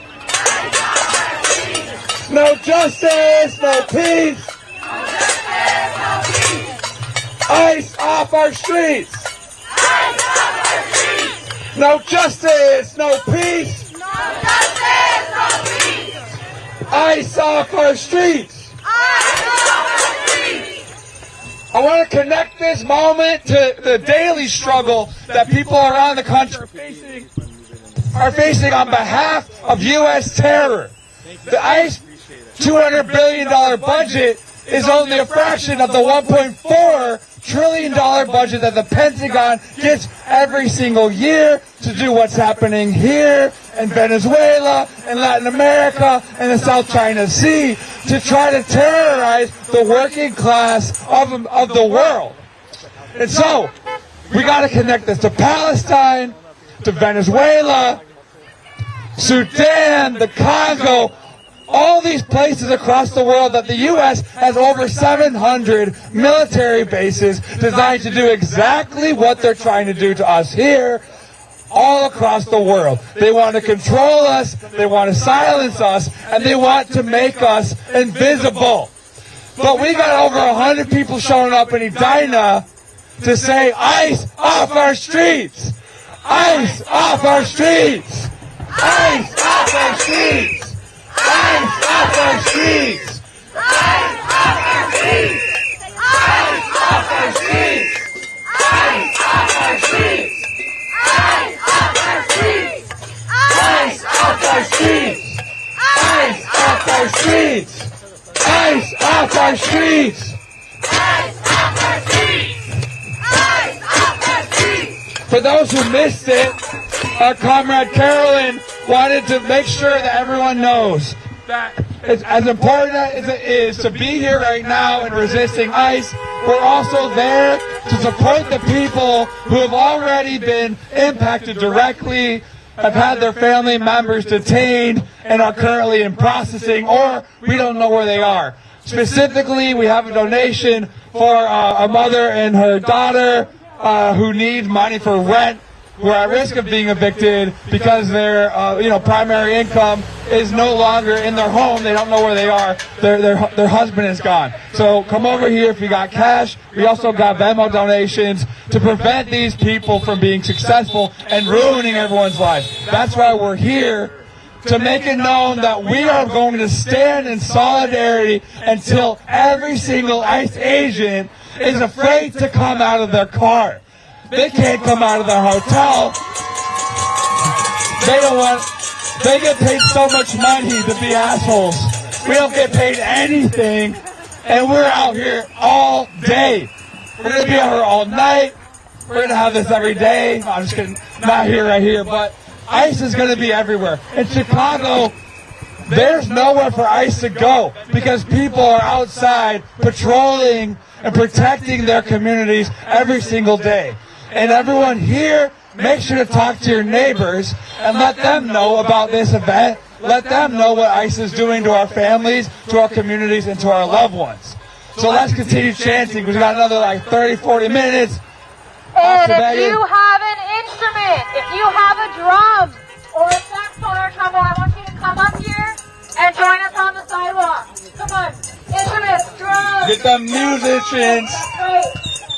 No justice, no peace. Ice off our streets. No justice, no peace. Ice off our streets. I want to connect this moment to the daily struggle that people around the country are facing on behalf of U.S. terror. The ICE $200 billion budget is only a fraction of the $1.4 trillion budget that the Pentagon gets every single year to do what's happening here in Venezuela, in Latin America, and the South China Sea to try to terrorize the working class of the world. And so, we got to connect this to Palestine, to Venezuela, Sudan, the Congo, all these places across the world that the U.S. has over 700 military bases designed to do exactly what they're trying to do to us here, all across the world. They want to control us, they want to silence us, and they want to make us invisible. But we got over 100 people showing up in Edina to say, ICE off our streets! ICE off our streets! ICE off our streets! ICE off our streets! ICE off our streets! ICE off our streets! ICE off our streets! off our streets! Ice off our streets! Ice off our streets! For those who missed it, our comrade Carolyn wanted to make sure that everyone knows that it's as important as it is to be here right now and resisting ICE. We're also there to support the people who have already been impacted directly, have had their family members detained, and are currently in processing, or we don't know where they are. Specifically, we have a donation for a mother and her daughter who need money for rent, who are at risk of being evicted because their primary income is no longer in their home. They don't know where they are. Their husband is gone. So come over here if you got cash. We also got Venmo donations to prevent these people from being successful and ruining everyone's life. That's why we're here, to make it known that we are going to stand in solidarity until every single ICE agent is afraid to come out of their car. They can't come out of their hotel. They get paid so much money to be assholes. We don't get paid anything, and we're out here all day. We're going to be out here all night. We're going to have this every day. I'm just kidding. Not here, right here, but ICE is going to be everywhere. In Chicago, there's nowhere for ICE to go because people are outside patrolling and protecting their communities every single day. And everyone here, make sure to talk to your neighbors and let them know about this event. Let them know what ICE is doing to our families, to our communities, and to our loved ones. So let's continue chanting. We've got another like 30, 40 minutes. And if you have an instrument, if you have a drum or a saxophone or a trombone, I want you to come up here and join us on the sidewalk. Come on. Instruments, drums. Get the musicians. That's right.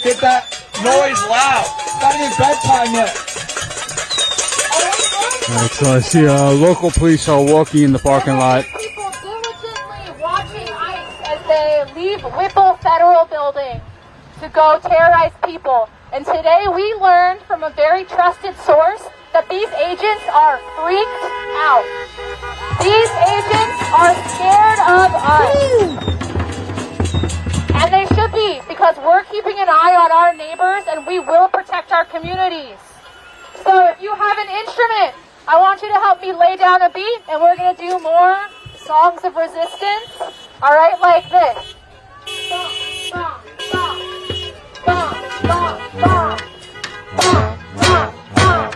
Get that noise loud. It's not even bedtime yet. Alright, so I see local police are walking in the parking lot. People diligently watching ICE as they leave Whipple Federal Building to go terrorize people. And today we learned from a very trusted source that these agents are freaked out. These agents are scared of us. And they should be, because we're keeping an eye on our neighbors and we will protect our communities. So if you have an instrument, I want you to help me lay down a beat and we're going to do more songs of resistance. All right, like this. Bum, bum, bum, bum, bum, bum, bum, bum,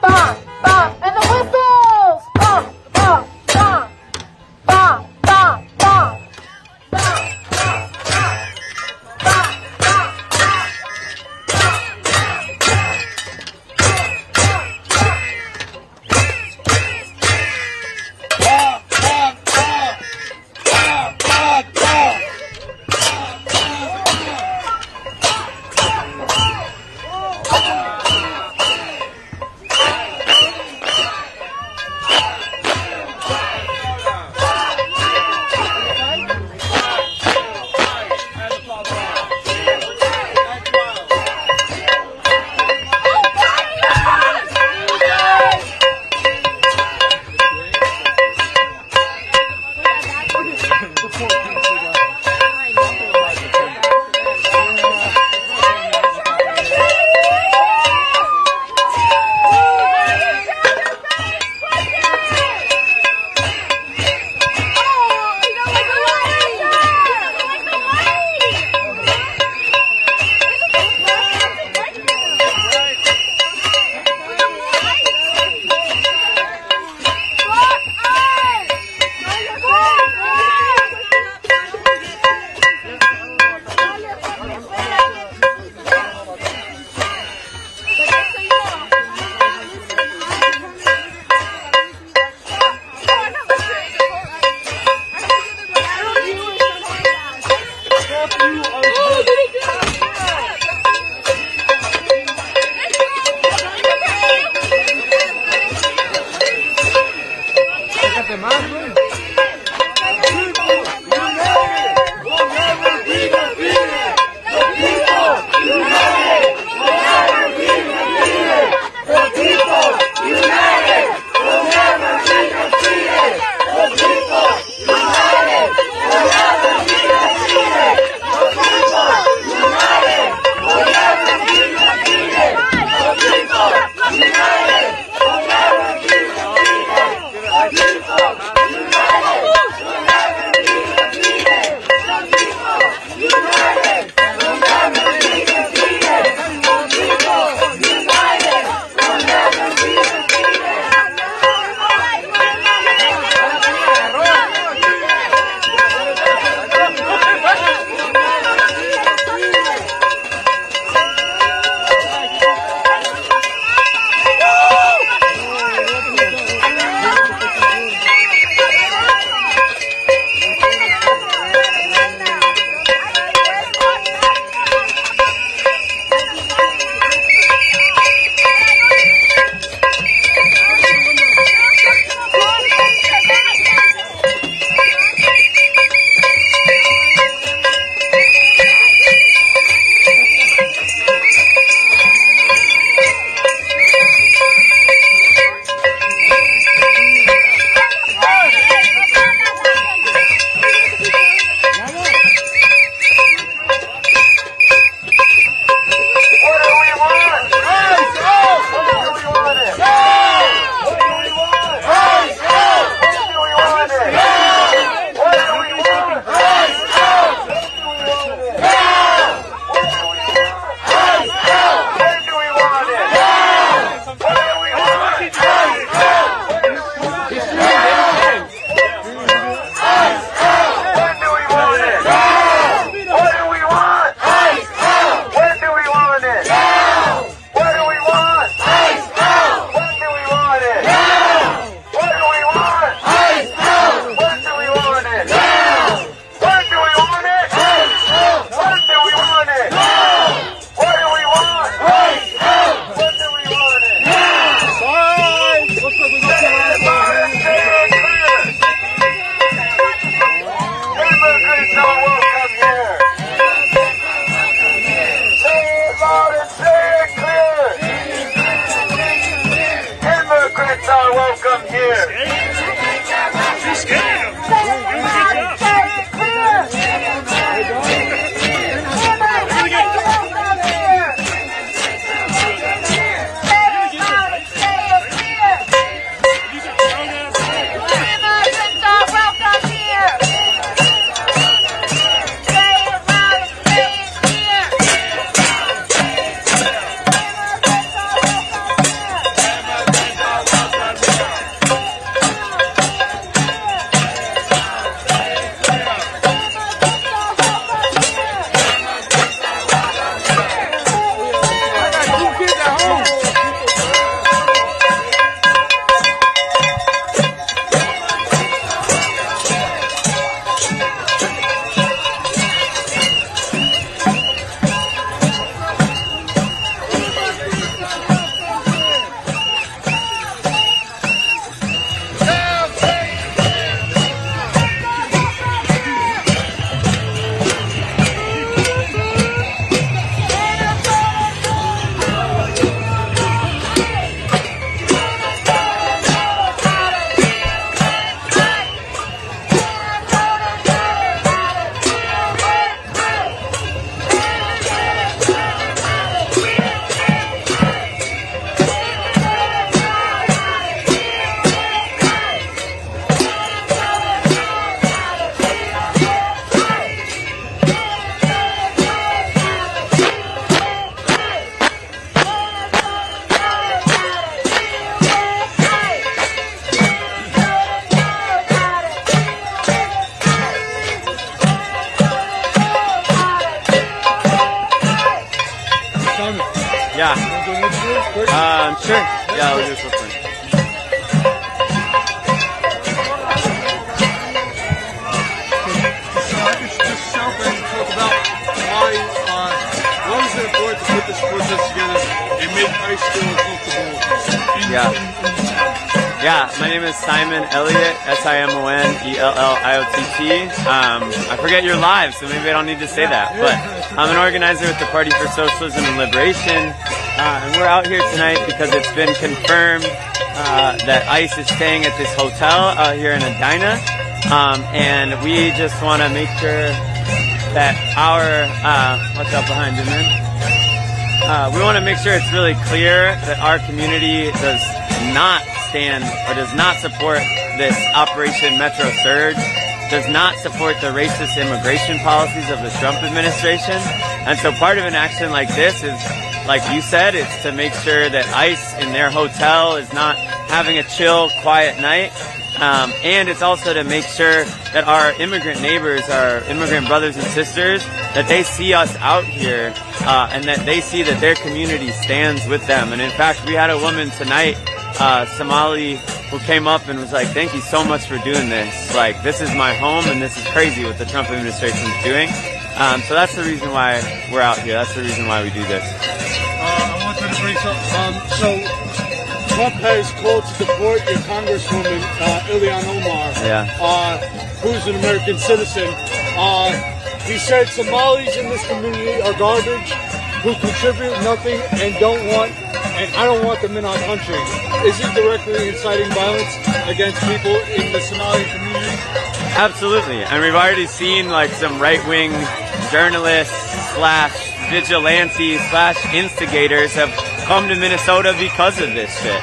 bum, bum, and the whistles. Bum, bum, bum, bum, bum, bum. Yeah. Sure. Yeah, we'll do this real quick. Yeah, my name is Simon Elliott, SIMONELLIOTT. I forget you're live, so maybe I don't need to say that. But I'm an organizer with the Party for Socialism and Liberation. And we're out here tonight because it's been confirmed that ICE is staying at this hotel out here in Edina. And we just want to make sure that our... what's up behind you, man? We want to make sure it's really clear that our community does not stand or does not support this Operation Metro Surge, does not support the racist immigration policies of the Trump administration. And so part of an action like this is, like you said, it's to make sure that ICE in their hotel is not having a chill, quiet night. And it's also to make sure that our immigrant neighbors, our immigrant brothers and sisters, that they see us out here and that they see that their community stands with them. And in fact, we had a woman tonight, Somali, who came up and was like, thank you so much for doing this. Like, this is my home and this is crazy what the Trump administration is doing. So that's the reason why we're out here. That's the reason why we do this. I wanted to bring something. So Trump has called to deport your Congresswoman, Ilhan Omar, who's an American citizen. He said Somalis in this community are garbage, who contribute nothing and I don't want them in our country. Is he directly inciting violence against people in the Somali community? Absolutely. And we've already seen like some right-wing journalists / vigilantes / instigators have come to Minnesota because of this shit.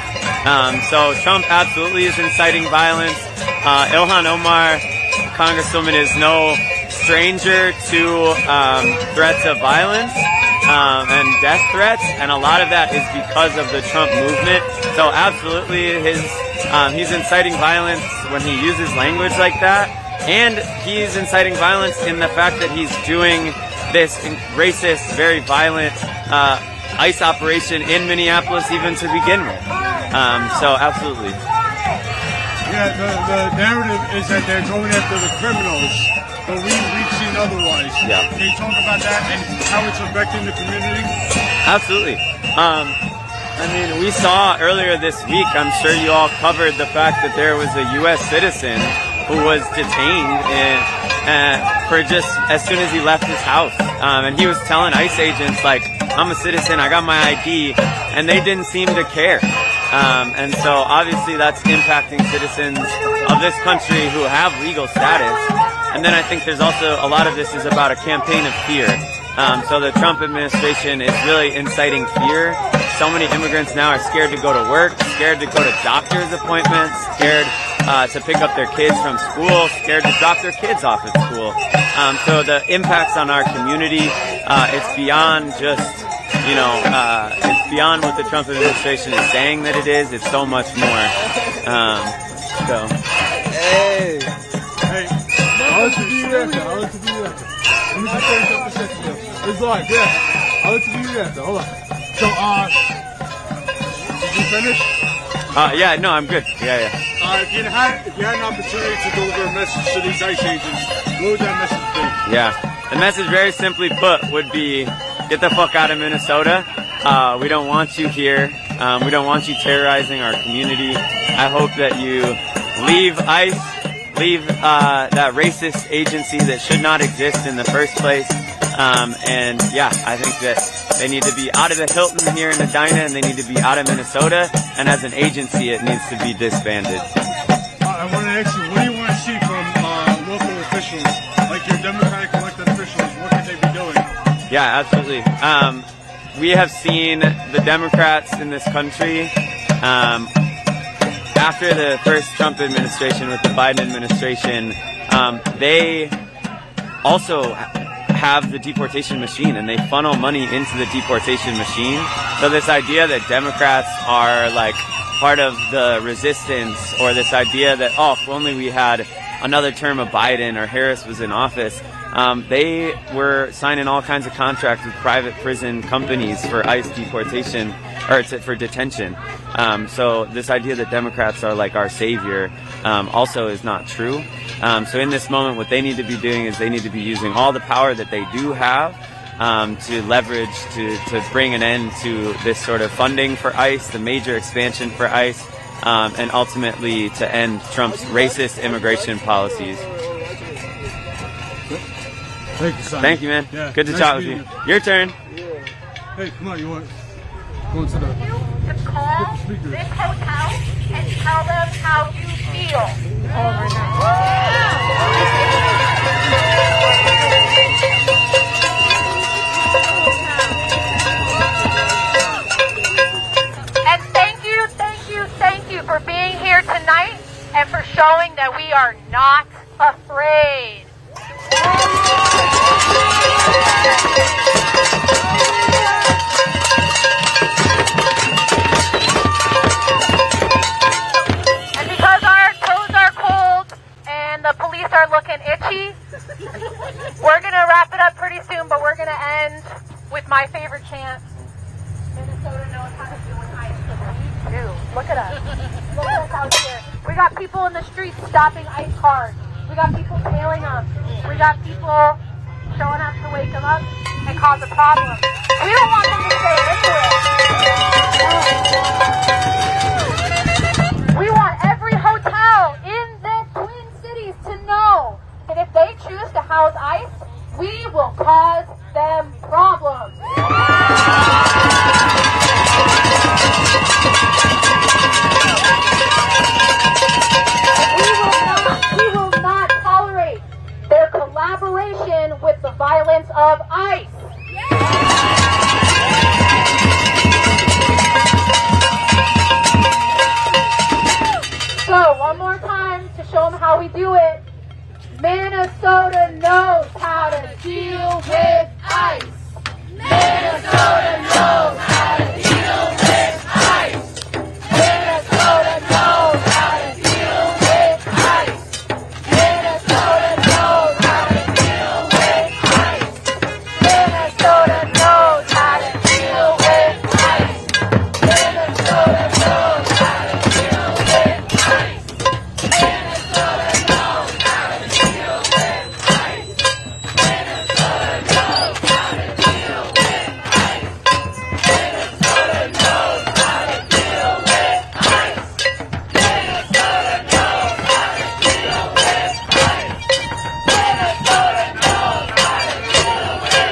So Trump absolutely is inciting violence. Ilhan Omar, Congresswoman, is no stranger to threats of violence and death threats, and a lot of that is because of the Trump movement. So absolutely, he's inciting violence when he uses language like that, and he's inciting violence in the fact that he's doing this racist, very violent ICE operation in Minneapolis even to begin with. So absolutely. Yeah, the narrative is that they're going after the criminals, but we've seen otherwise. Yeah. Can you talk about that and how it's affecting the community? Absolutely. I mean, we saw earlier this week, I'm sure you all covered the fact that there was a U.S. citizen who was detained for just as soon as he left his house. And he was telling ICE agents, like, I'm a citizen, I got my ID, and they didn't seem to care. And so obviously that's impacting citizens of this country who have legal status. And then I think there's also a lot of this is about a campaign of fear. So the Trump administration is really inciting fear. So many immigrants now are scared to go to work, scared to go to doctor's appointments, scared to pick up their kids from school, scared to drop their kids off at school. So the impacts on our community, it's beyond just, it's beyond what the Trump administration is saying that it is. It's so much more. Hey, I'll let you do your answer. Let me just finish up the sentence. It's live, yeah. I'll let you do your answer. Hold on. So, did you finish? Yeah, no, I'm good. Yeah. If you had an opportunity to deliver a message to these ICE agents, what would that message be? Yeah, the message, very simply put, would be, get the fuck out of Minnesota. We don't want you here. We don't want you terrorizing our community. I hope that you leave ICE, leave that racist agency that should not exist in the first place. And yeah, I think that they need to be out of the Hilton here in Edina, and they need to be out of Minnesota. And as an agency, it needs to be disbanded. I want to ask you, what do you want to see from local officials, like your Democratic elected officials? What could they be doing? Yeah, absolutely. We have seen the Democrats in this country, after the first Trump administration with the Biden administration, they also have the deportation machine, and they funnel money into the deportation machine. So this idea that Democrats are like part of the resistance, or this idea that, oh, if only we had another term of Biden or Harris was in office, they were signing all kinds of contracts with private prison companies for ICE deportation, or for detention. So this idea that Democrats are like our savior also is not true. So in this moment, what they need to be doing is they need to be using all the power that they do have to leverage to bring an end to this sort of funding for ICE, the major expansion for ICE, and ultimately to end Trump's racist immigration policies. Thank you, Simon. Thank you, man. Yeah, good to nice chat with you. meeting Your turn. Hey, come on, you want go into the To call speakers. this hotel and tell them how you feel. Oh my And thank you for being here tonight and for showing that we are not afraid. And because our toes are cold and the police are looking itchy, we're going to wrap it up pretty soon, but we're going to end with my favorite chant. Minnesota knows how to do with ice. We do. Look at us. Look at us out here. We got people in the streets stopping ICE cars. We got people tailing them. We got people showing up to wake them up and cause a problem. We don't want them to stay into it. We want every hotel in the Twin Cities to know that if they choose to house ICE, we will cause them problems. We will not tolerate their collaboration with the violence of ICE. So, one more time to show them how we do it. Minnesota knows how to deal with ICE. Minnesota knows how to deal with ICE. Minnesota knows how to deal with ICE. Minnesota knows how to deal with ICE. Minnesota knows how to deal with ICE. Minnesota knows how to deal with ICE. Minnesota knows how to deal with ICE. Minnesota knows how to deal with ICE. Minnesota knows how to deal with ICE. Minnesota knows how to deal with ICE. Minnesota knows how to deal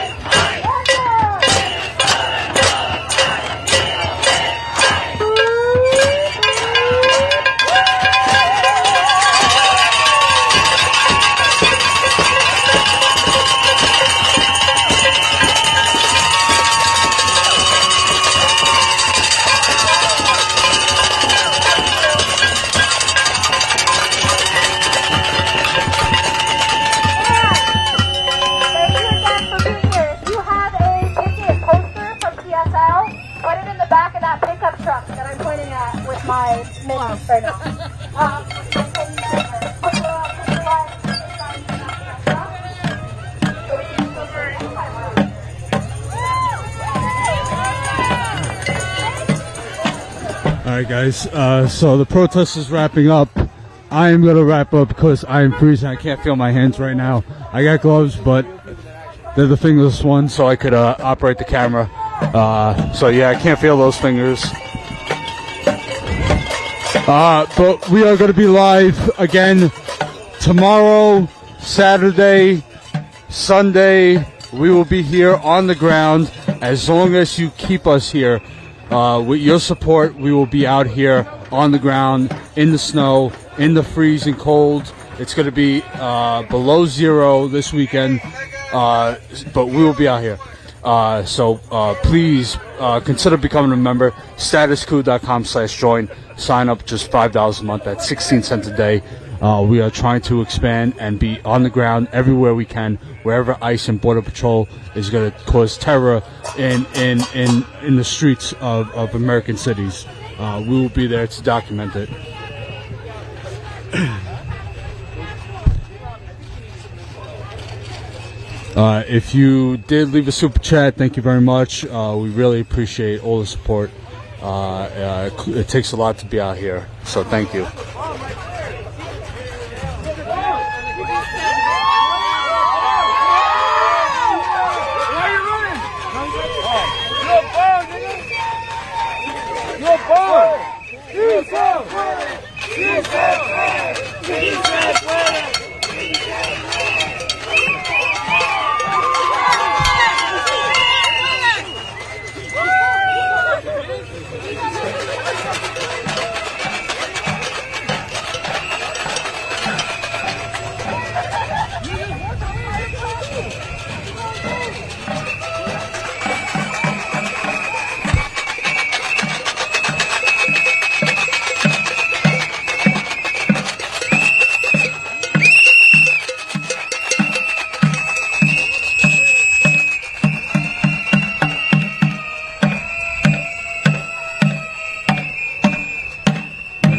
with Thank you again for being here. If you have a ticket poster from CSL, put it in the back of that pickup truck that I'm pointing at with my mittens right now. All right, guys. So the protest is wrapping up. I am gonna wrap up because I am freezing. I can't feel my hands right now. I got gloves, but they're the fingerless ones, so I could operate the camera. So yeah, I can't feel those fingers. But we are going to be live again tomorrow, Saturday, Sunday. We will be here on the ground as long as you keep us here. With your support, we will be out here on the ground, in the snow, in the freezing cold. It's going to be below zero this weekend, but we will be out here. So please consider becoming a member. StatusCoup.com/join. Sign up just $5 a month. That's 16 cents a day. We are trying to expand and be on the ground everywhere we can, wherever ICE and Border Patrol is going to cause terror in the streets of American cities. We will be there to document it. If you did leave a super chat, thank you very much. We really appreciate all the support. It takes a lot to be out here, so thank you.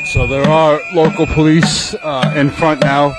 So there are local police in front now.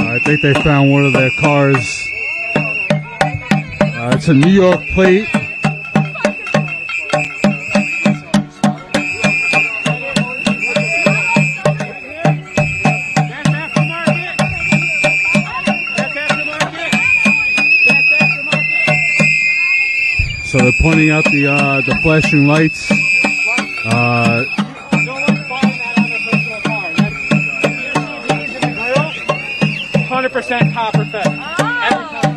I think they found one of their cars. It's a New York plate. So they're pointing out the flashing lights. 100% copper fed. Every time.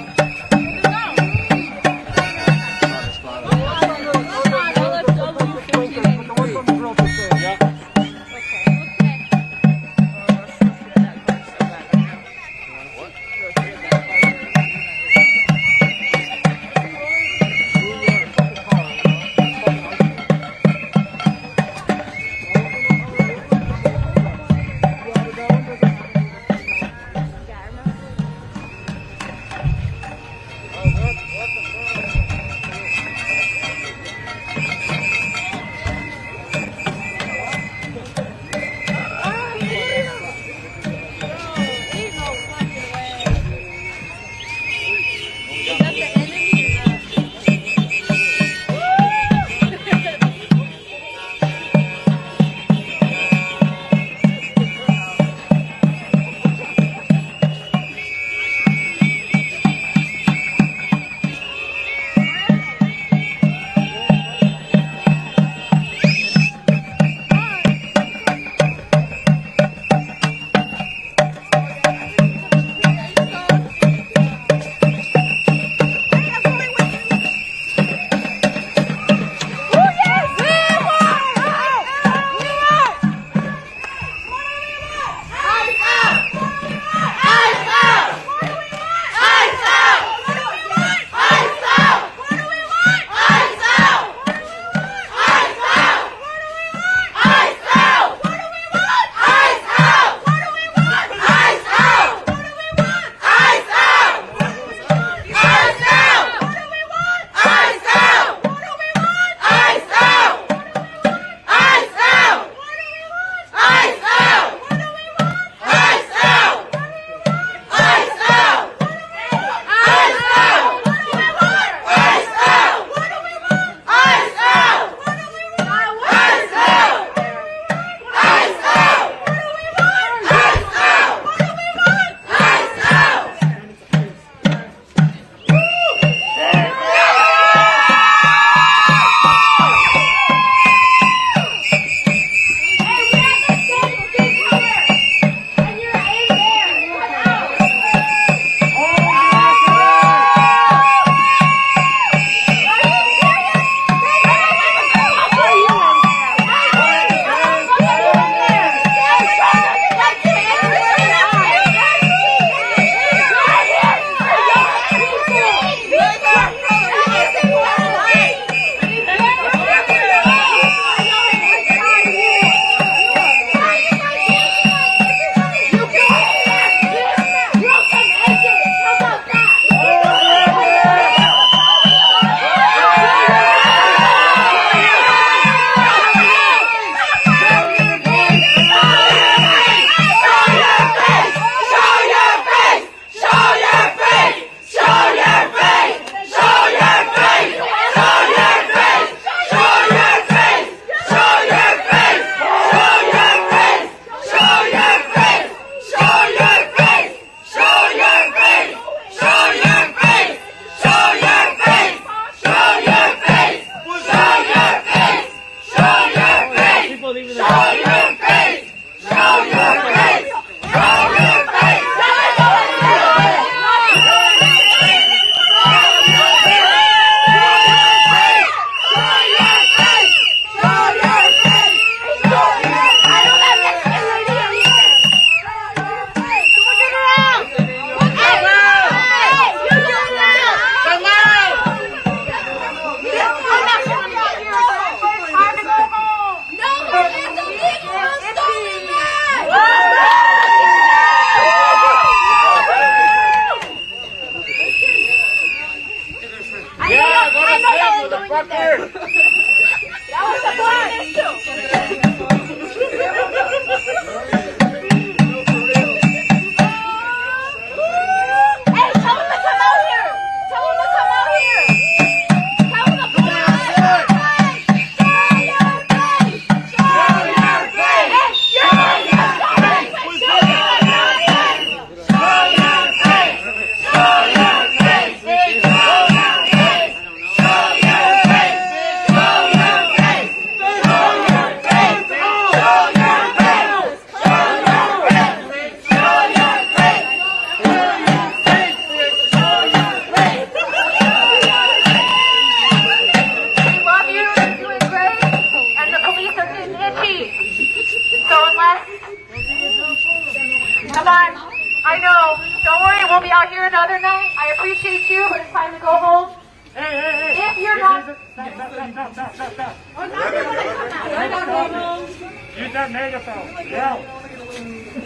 Use that megaphone. Yell.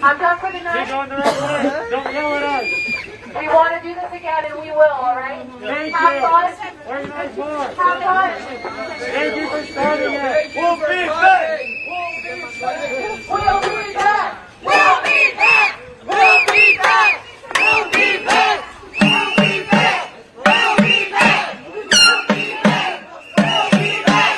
I'm done for the night. Keep going the right way. Don't yell at us. We want to do this again, and we will, all right? Thank Have you. fun. Organize more. Have fun. Thank you for starting it. We'll be back. We'll be back. We'll be back. We'll be back. We'll be back. We'll be back. We'll be back. We'll be back. We'll be back.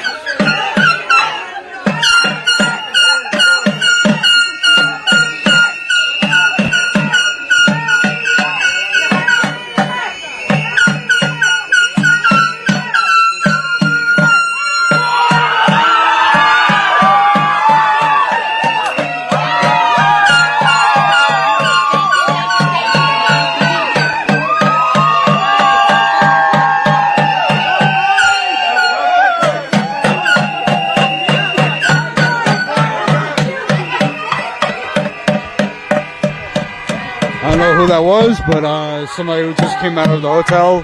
I don't know who that was, but somebody who just came out of the hotel,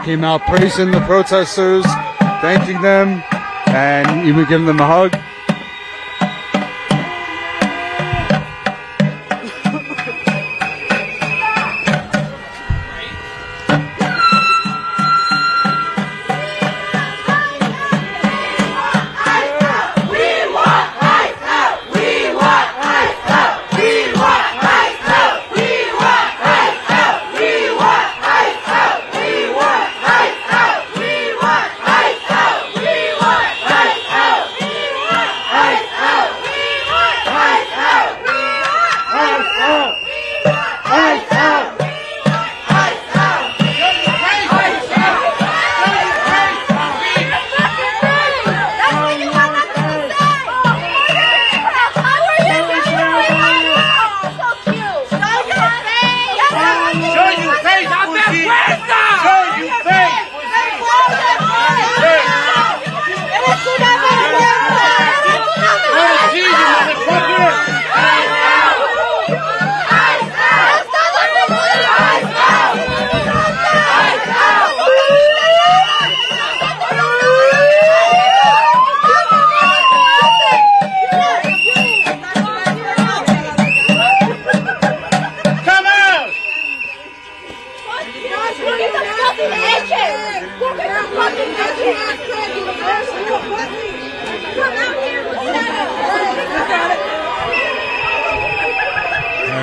came out praising the protesters, thanking them, and even giving them a hug.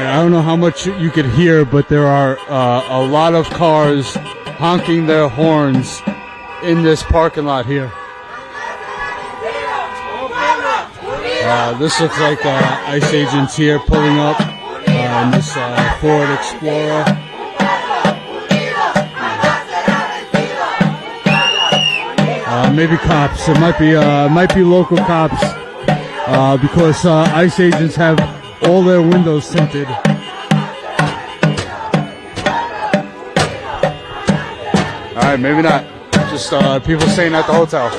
I don't know how much you could hear, but there are a lot of cars honking their horns in this parking lot here. This looks like ICE agents here pulling up in this Ford Explorer. Maybe cops. It might be local cops because ICE agents have all their windows tinted. All right, maybe not. Just people staying at the hotel.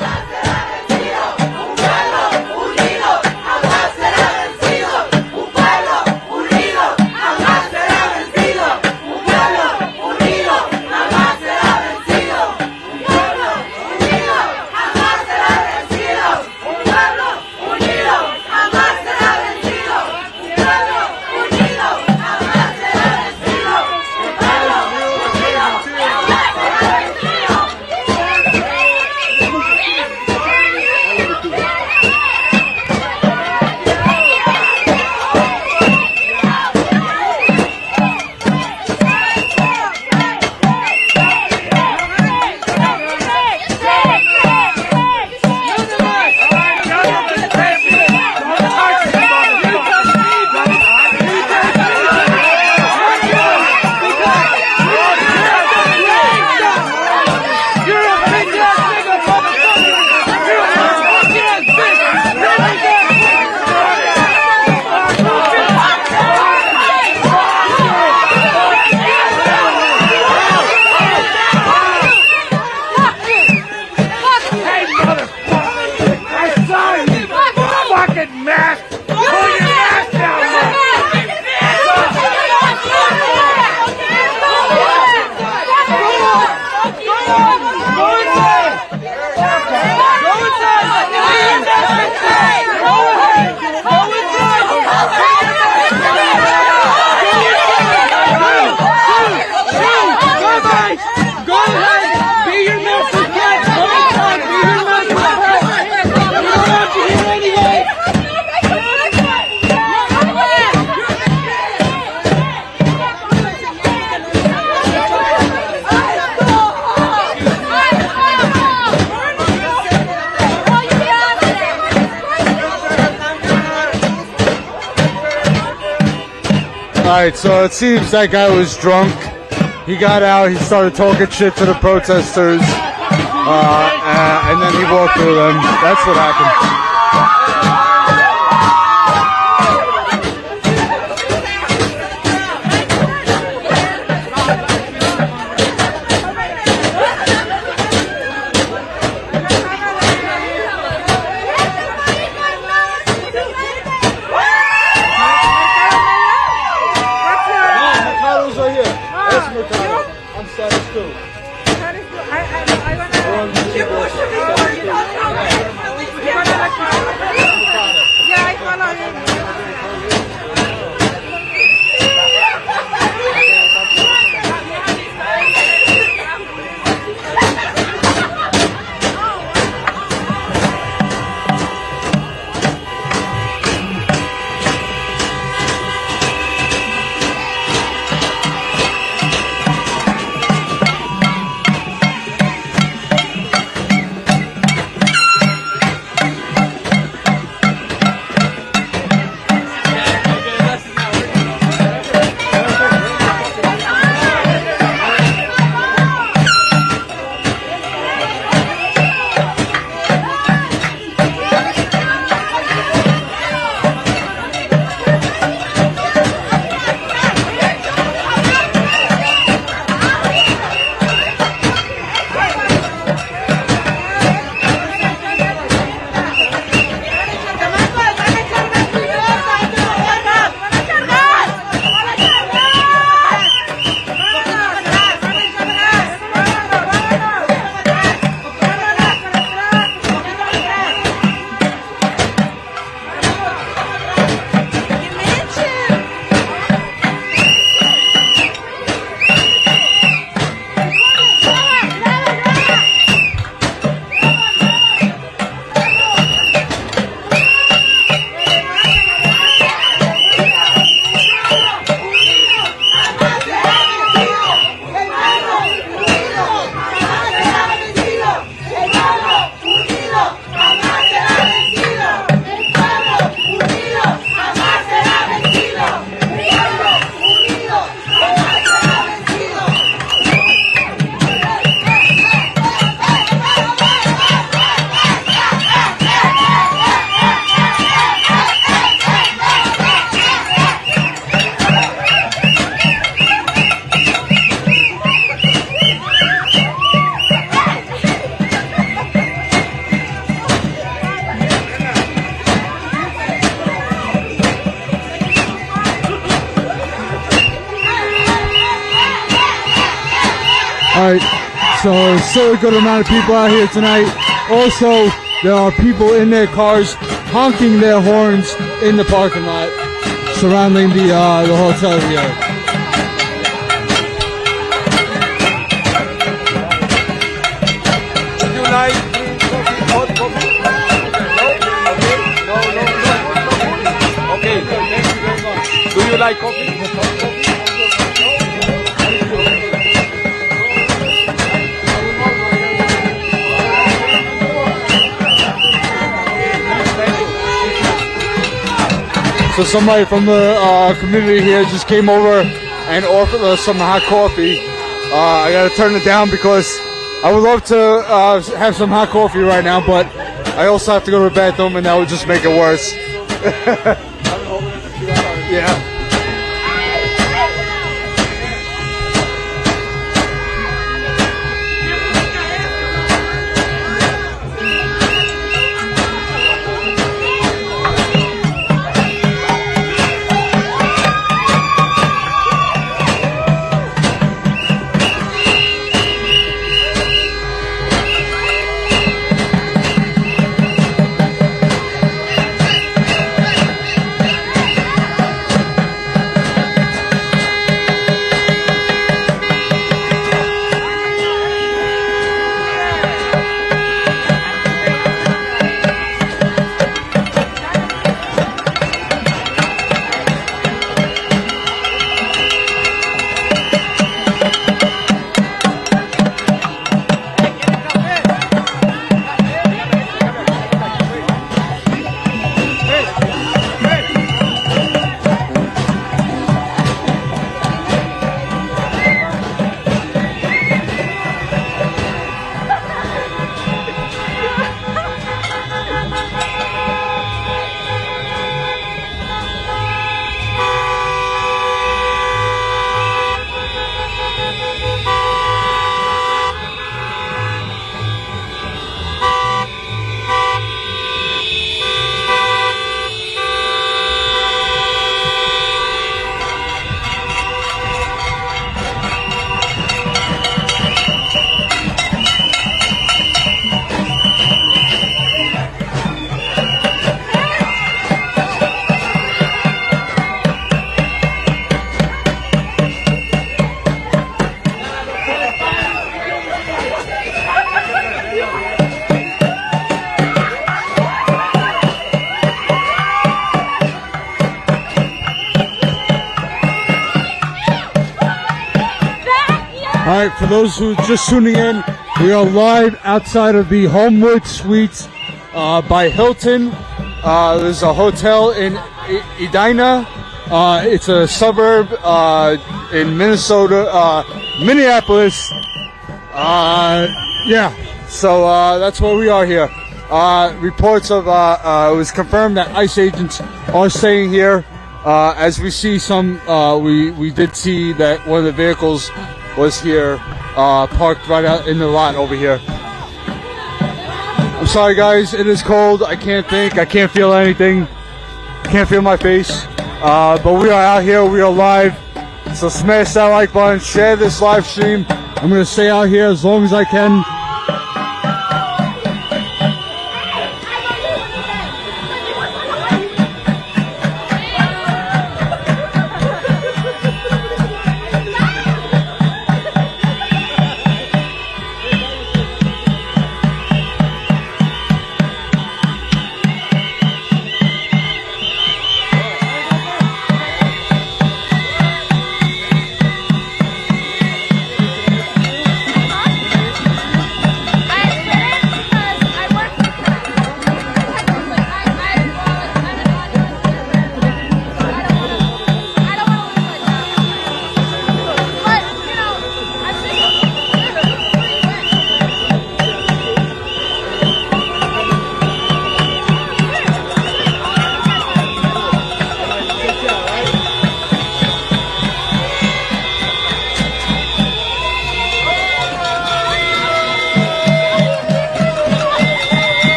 Alright, so it seems that guy was drunk. He got out, he started talking shit to the protesters, and then he walked through them. That's what happened. I'm Status Coup. I Alright, so still a good amount of people out here tonight. Also, there are people in their cars honking their horns in the parking lot surrounding the hotel here. Do you like hot coffee? No. Okay, thank you very much. Do you like coffee? So somebody from the community here just came over and offered us some hot coffee. I gotta turn it down because I would love to have some hot coffee right now, but I also have to go to the bathroom and that would just make it worse. Yeah. Alright, for those who are just tuning in, we are live outside of the Homewood Suites by Hilton. There's a hotel in Edina. It's a suburb in Minnesota, Minneapolis. Yeah, so that's where we are here. Reports of, it was confirmed that ICE agents are staying here. As we see some, we did see that one of the vehicles was here, parked right out in the lot over here. I'm sorry guys, it is cold, I can't think, I can't feel anything, can't feel my face, but we are out here, we are live, so smash that like button, share this live stream. I'm going to stay out here as long as I can.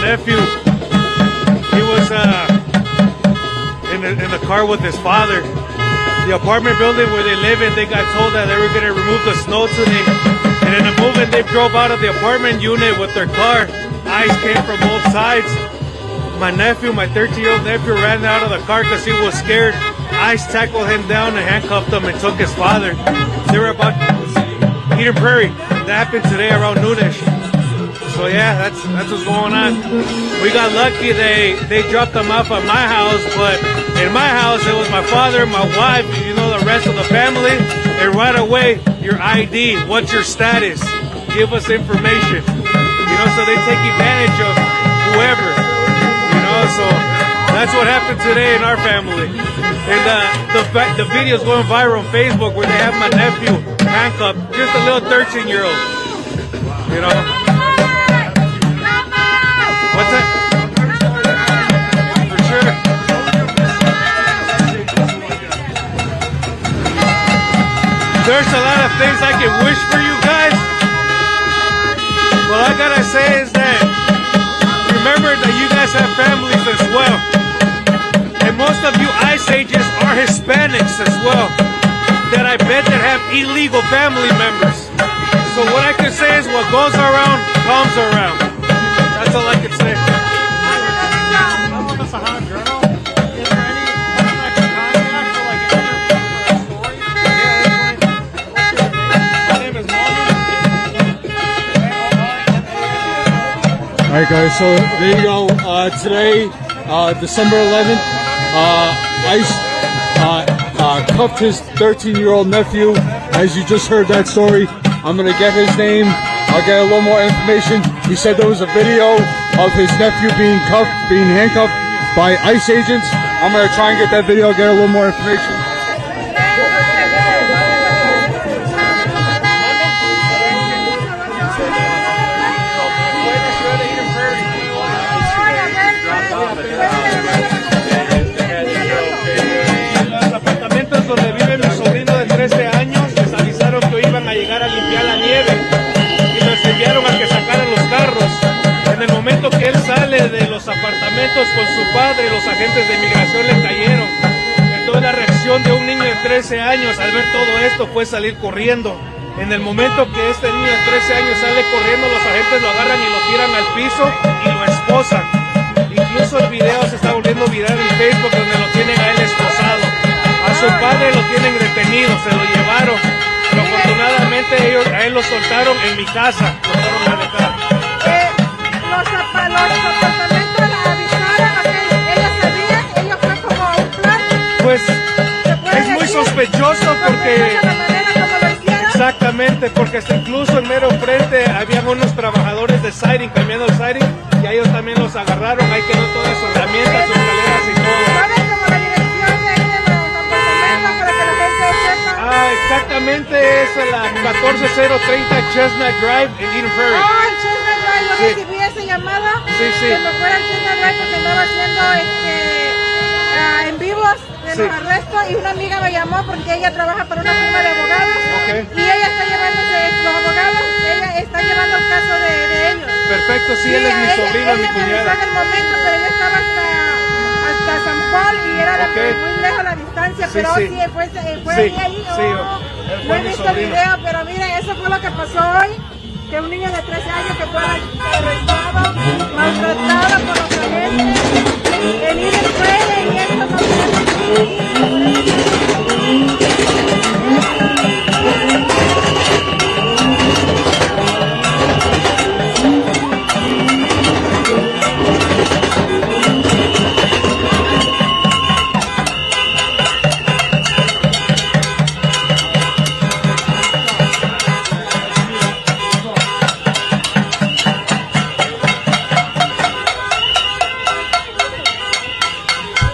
nephew. He was in the car with his father. The apartment building where they live in, they got told that they were going to remove the snow today. And in the moment they drove out of the apartment unit with their car, ice came from both sides. My nephew, my 13-year-old nephew, ran out of the car because he was scared. Ice tackled him down and handcuffed him and took his father. They were about Eden Prairie. That happened today around noonish. So yeah, that's what's going on. We got lucky they dropped them off at my house, but in my house it was my father, my wife, you know, the rest of the family, and right away, your ID, what's your status? Give us information. You know, so they take advantage of whoever. You know, so that's what happened today in our family. And the video's going viral on Facebook where they have my nephew handcuffed, just a little 13-year-old. You know. What's that? For sure. There's a lot of things I can wish for you guys. What I gotta say is that remember that you guys have families as well. And most of you ICE agents are Hispanics as well. That I bet that have illegal family members. So what I can say is what goes around comes around. That's all I can say. Alright guys, so there you go. Today, December 11th, ICE cuffed his 13-year-old nephew. As you just heard that story, I'm going to get his name. I'll get a little more information. He said there was a video of his nephew being handcuffed by ICE agents. I'm going to try and get that video, get a little more information. Donde vive mi sobrino de 13 años, les avisaron que iban a llegar a limpiar la nieve y los enviaron a que sacaran los carros. En el momento que él sale de los apartamentos con su padre, los agentes de inmigración le cayeron. Entonces la reacción de un niño de 13 años al ver todo esto fue salir corriendo. En el momento que este niño de 13 años sale corriendo, los agentes lo agarran y lo tiran al piso y lo esposan. Incluso el video se está volviendo viral en Facebook donde lo tienen a él esposado. A su padre lo tienen detenido, se lo llevaron. Pero afortunadamente a él lo soltaron en mi casa. Los apartamentos avisaron a que ella sabía, ella fue como un plan. Pues es muy sospechoso porque... Exactamente, porque hasta incluso en mero frente habían unos trabajadores de siding cambiando el siding y a ellos también los agarraron. Ahí quedó todas sus herramientas, sus escaleras y todo. Exactamente, es la 14030 Chestnut Drive en Eden Prairie. Oh, en Chestnut Drive, yo recibí esa llamada. Sí, sí. Que me fuera al Chestnut Drive porque andaba haciendo en vivos de los arrestos y una amiga me llamó porque ella trabaja para una firma de abogados. Y ella está llevándose, los abogados, ella está llevando el caso de ellos. Perfecto, sí, él es mi sobrina, mi cuñada. En el momento, pero ella estaba hasta San Juan y era muy lejos la distancia, pero sí fue ahí. No he visto el video, pero miren, eso fue lo que pasó hoy, que un niño de 13 años que fue arrestado, maltratado por los agentes, en Eden Prairie y esto no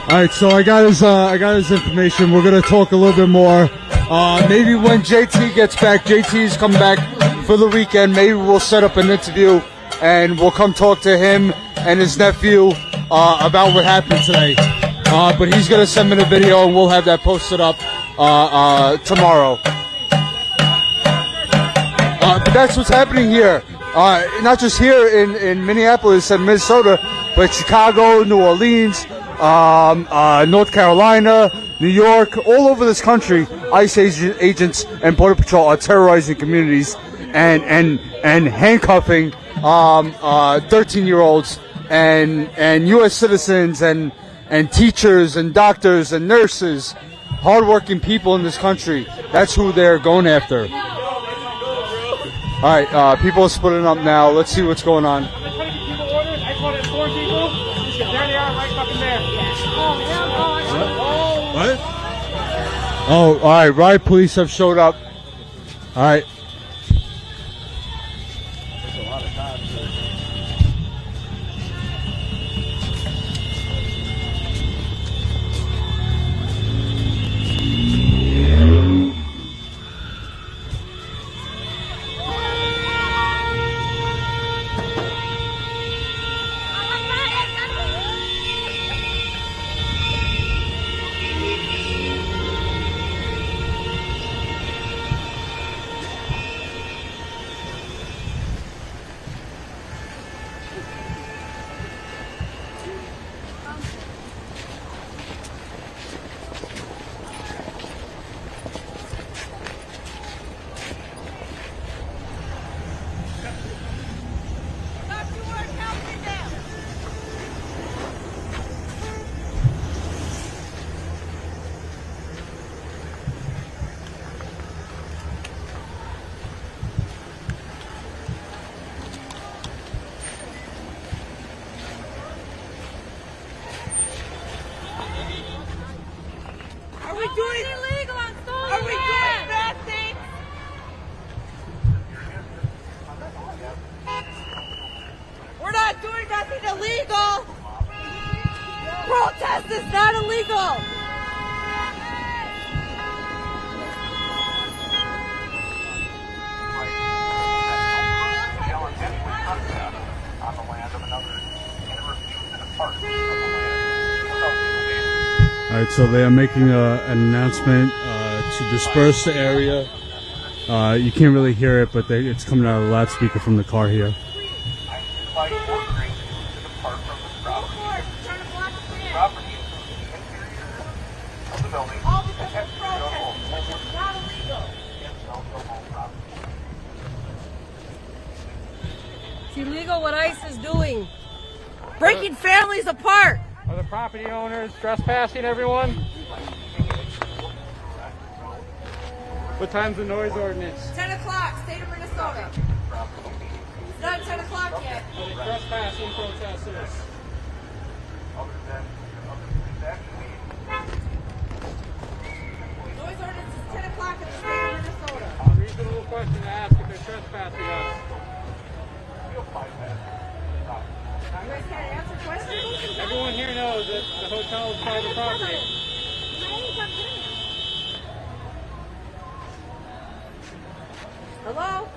Alright, so I got his information. We're gonna talk a little bit more. Maybe when JT gets back, JT's come back for the weekend, maybe we'll set up an interview and we'll come talk to him and his nephew about what happened today. But he's gonna send me the video and we'll have that posted up tomorrow. But that's what's happening here. not just here in Minneapolis and Minnesota, but Chicago, New Orleans, North Carolina, New York, all over this country, ICE agents and Border Patrol are terrorizing communities and handcuffing 13-year-olds and U.S. citizens and teachers and doctors and nurses, hardworking people in this country. That's who they're going after. All right, people are splitting up now. Let's see what's going on. I just wanted 4 people. There they are, right fucking there. What? Oh, all right. Riot police have showed up. All right. Protest is not illegal. All right, so they are making an announcement to disperse the area. You can't really hear it, but it's coming out of the loudspeaker from the car here. It's illegal what ICE is doing. Breaking families apart. Are the property owners trespassing, everyone? What time's the noise ordinance? 10 o'clock, state of Minnesota. It's not 10 o'clock yet. Are they trespassing protesters? Noise ordinance is 10 o'clock in the state of Minnesota. A reasonable question to ask if they're trespassing us. You guys can't answer questions? Everyone here knows that the hotel is private property. Hello?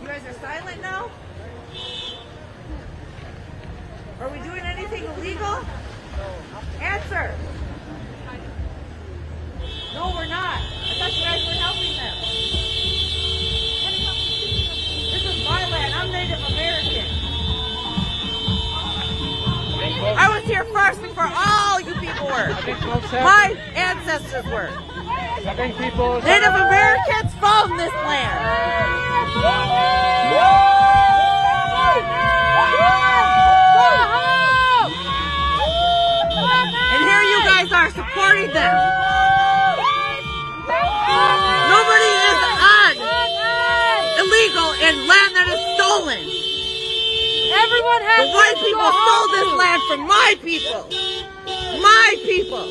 You guys are silent now? Are we doing anything illegal? Answer. No, we're not. I thought you guys were helping them. This is my land. I'm Native American. I was here first before all you people were. My ancestors were. Native Americans found this land. And here you guys are supporting them. Nobody is on illegal and land that is stolen. Everyone has the white people stole this land from my people. My people.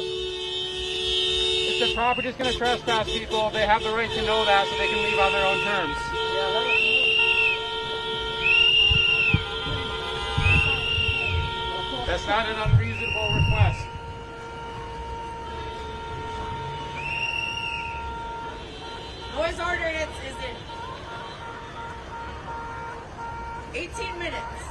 If the property's going to trespass people, they have the right to know that so they can leave on their own terms. That's not an unreasonable request. Noise ordinance is in 18 minutes.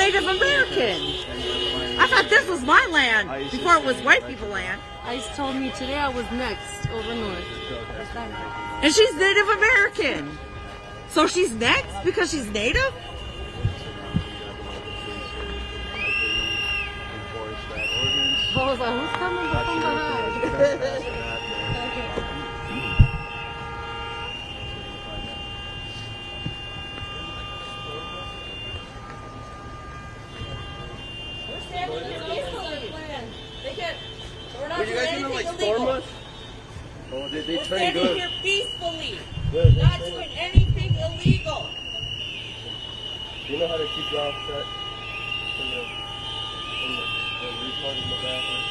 Native American. I thought this was my land before it was white people land. Ice told me today I was next over north. And she's Native American. So she's next because she's Native? I was like, who's coming from behind? We're standing here peacefully. We're not doing anything illegal. Oh, they We're train standing good. here peacefully. Good, they Not train. doing anything illegal. You know how to keep your off track? The retard in the bathroom.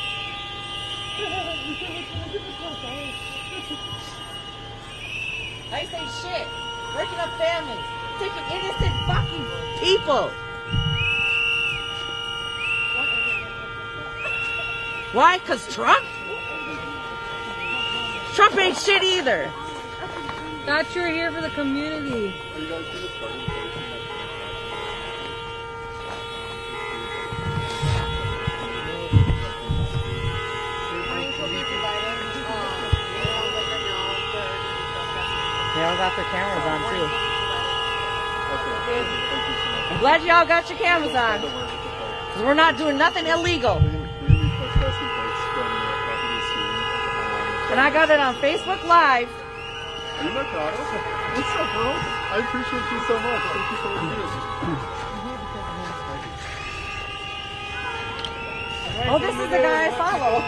I say shit. Breaking up families. Taking innocent fucking people. Why? Because Trump? Trump ain't shit either. Thought you were here for the community. They all got their cameras on too. I'm glad y'all got your cameras on. Because we're not doing nothing illegal. And I got it on Facebook Live. You look at it. What's up, bro? I appreciate you so much. Thank you so much. Oh, this is the guy I follow.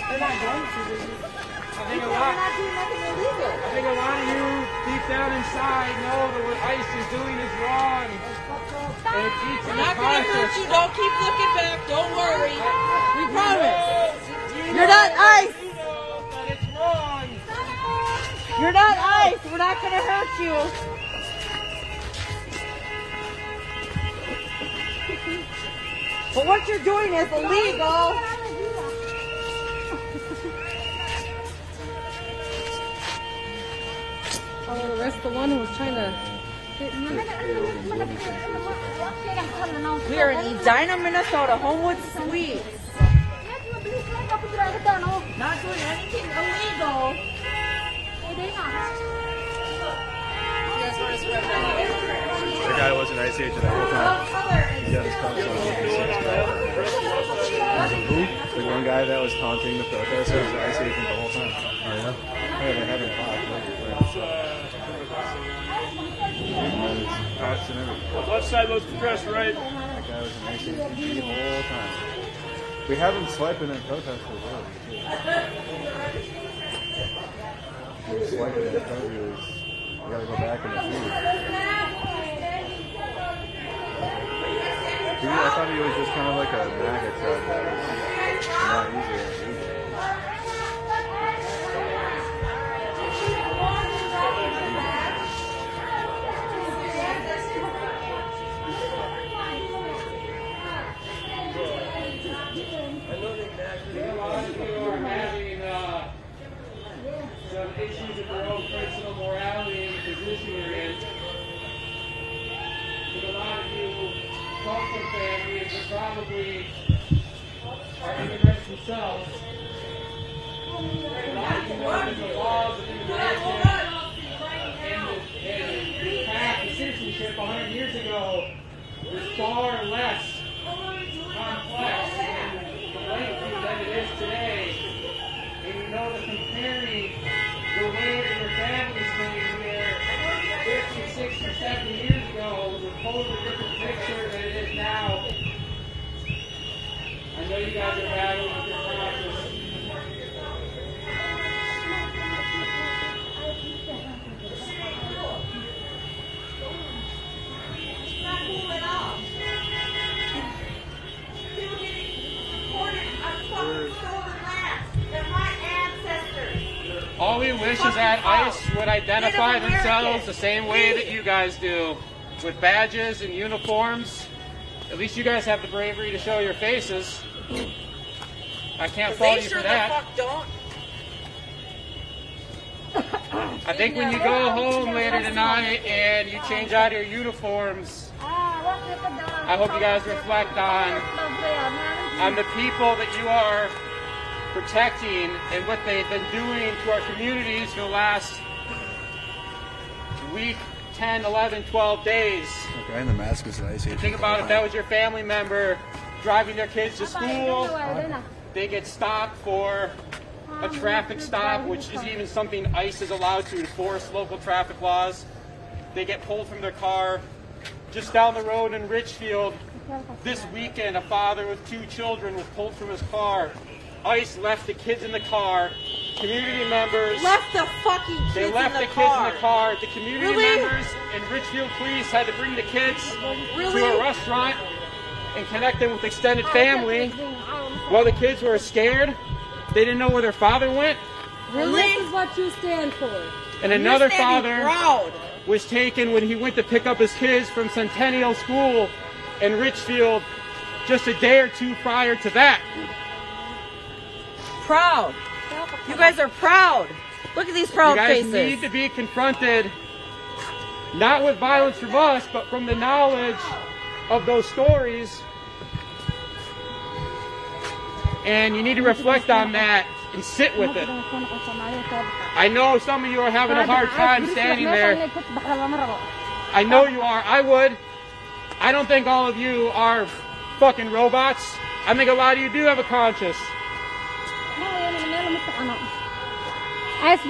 They're not going to leave. I think We're not doing nothing illegal. I think a lot of you deep down inside know that what ICE is doing is wrong. And it keeps We're not going to hurt you. Don't keep looking back. Don't worry. We promise. You're not ICE. It's wrong. You're not ICE. We're not going to hurt you. But what you're doing is illegal. Oh, arrest the one who was trying to hit me. We are in Edina, Minnesota, Homewood Suites. Not doing anything illegal. The guy wasn't ICE agent the whole time. He got his The one guy that was taunting the protesters was ICE agent the whole time. Oh, yeah? Yeah, they had him caught. Cops and everything. Left side looks compressed, right? That guy was an ICE agent the whole time. We have him swiping at protesters early, too. He was swiping at protesters. We gotta go back in the feed. I thought he was just kind of like a MAGA truck that was not easy. Some issues of their own personal morality and the position you're in. But a lot of you come from families that probably are immigrants themselves. A lot of you know that the laws of immigration and the path to citizenship 100 years ago was far less complex and lengthy than it is today. And you know that comparing the way that your families came here 50, 60, 70 years ago was a totally different picture than it is now. I know you guys are battling with your conscience. All we wish is that ICE would identify themselves the same way that you guys do, with badges and uniforms. At least you guys have the bravery to show your faces. I can't fault you for that. They sure the fuck don't. I think when you go home later tonight and you change out your uniforms, I hope you guys reflect on the people that you are protecting and what they've been doing to our communities for the last week, 10, 11, 12 days. The guy in the mask is an ice agent. Think about if that was your family member driving their kids to school, they get stopped for a traffic stop, which is even something ICE is allowed to enforce, local traffic laws. They get pulled from their car. Just down the road in Richfield, this weekend, a father with 2 children was pulled from his car. ICE left the kids in the car. Community members left the fucking kids They left in the kids in the car. The community members and Richfield police had to bring the kids to a restaurant and connect them with extended family. While the kids were scared, they didn't know where their father went. Really? This is what you stand for. And another father was taken when he went to pick up his kids from Centennial School in Richfield just a day or 2 prior to that. Proud. You guys are proud. Look at these proud faces. You guys need to be confronted, not with violence from us, but from the knowledge of those stories. And you need to reflect on that and sit with it. I know some of you are having a hard time standing there. I know you are. I would. I don't think all of you are fucking robots. I think a lot of you do have a conscience. Ask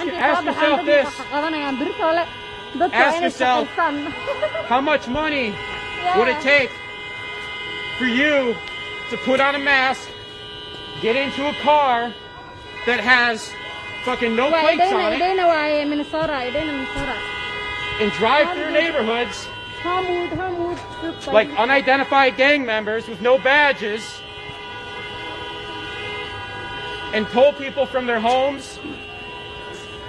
yourself this. Ask yourself, how much money would it take for you to put on a mask, get into a car that has fucking no plates on it, and drive through neighborhoods like unidentified gang members with no badges, and pull people from their homes,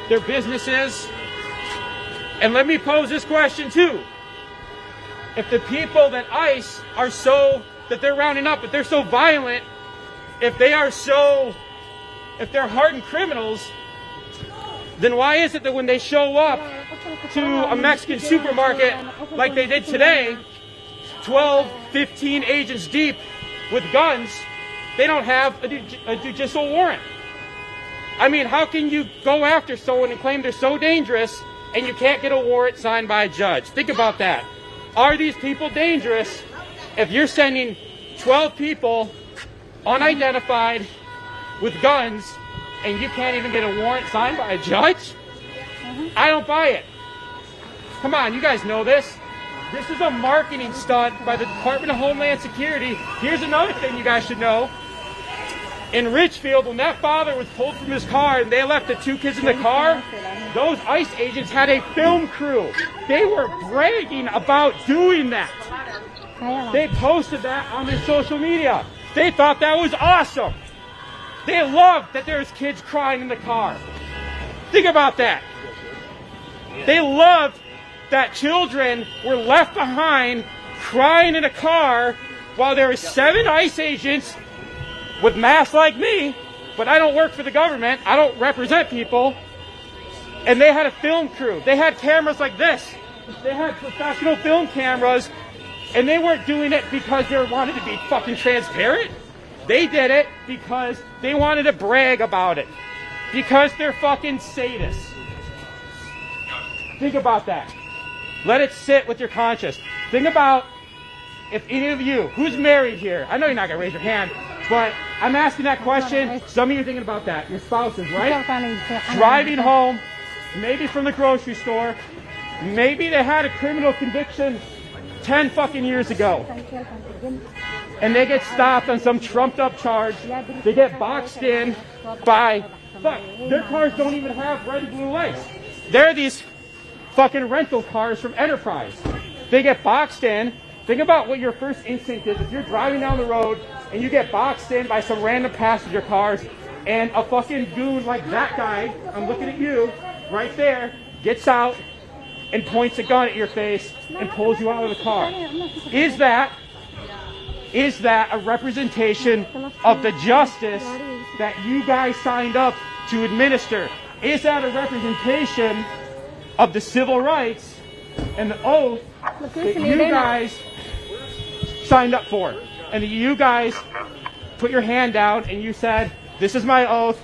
their businesses? And let me pose this question too. If the people that ICE are that they're rounding up, if they're so violent, if they're hardened criminals, then why is it that when they show up to a Mexican supermarket like they did today, 12, 15 agents deep with guns, they don't have a judicial warrant? I mean, how can you go after someone and claim they're so dangerous and you can't get a warrant signed by a judge? Think about that. Are these people dangerous if you're sending 12 people unidentified with guns and you can't even get a warrant signed by a judge? I don't buy it. Come on, you guys know this. This is a marketing stunt by the Department of Homeland Security. Here's another thing you guys should know. In Richfield, when that father was pulled from his car and they left the 2 kids in the car, those ICE agents had a film crew. They were bragging about doing that. They posted that on their social media. They thought that was awesome. They loved that there was kids crying in the car. Think about that. They loved that children were left behind crying in a car while there were 7 ICE agents with masks like me, but I don't work for the government. I don't represent people. And they had a film crew. They had cameras like this. They had professional film cameras, and they weren't doing it because they wanted to be fucking transparent. They did it because they wanted to brag about it. Because they're fucking sadists. Think about that. Let it sit with your conscience. Think about if any of you, who's married here? I know you're not going to raise your hand, but I'm asking that question. Some of you are thinking about that. Your spouses, right? Driving home, maybe from the grocery store. Maybe they had a criminal conviction 10 fucking years ago. And they get stopped on some trumped up charge. They get boxed in by, their cars don't even have red and blue lights. They're these fucking rental cars from Enterprise. They get boxed in. Think about what your first instinct is. If you're driving down the road and you get boxed in by some random passenger cars and a fucking goon like that guy, I'm looking at you, right there, gets out and points a gun at your face and pulls you out of the car. Is that a representation of the justice that you guys signed up to administer. Is that a representation of the civil rights and the oath that you guys signed up for? And that you guys put your hand down and you said, this is my oath,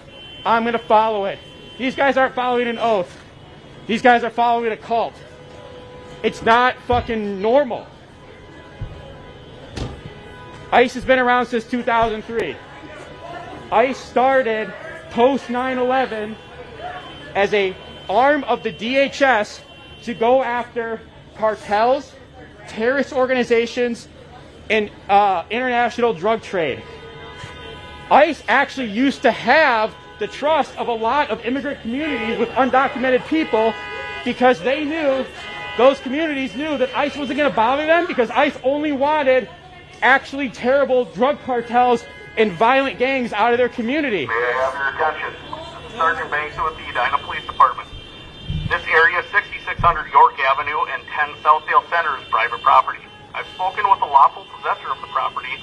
I'm going to follow it. These guys aren't following an oath. These guys are following a cult. It's not fucking normal. ICE has been around since 2003. ICE started post 9/11 as a arm of the DHS to go after cartels, terrorist organizations, and international drug trade. ICE actually used to have the trust of a lot of immigrant communities with undocumented people because they knew, those communities knew that ICE wasn't going to bother them because ICE only wanted actually terrible drug cartels and violent gangs out of their community. May I have your attention? Sergeant Banks with the Edina Police Department. This area, 6600 York Avenue and 10 Southdale Center, is private property. I've spoken with the lawful possessor of the property,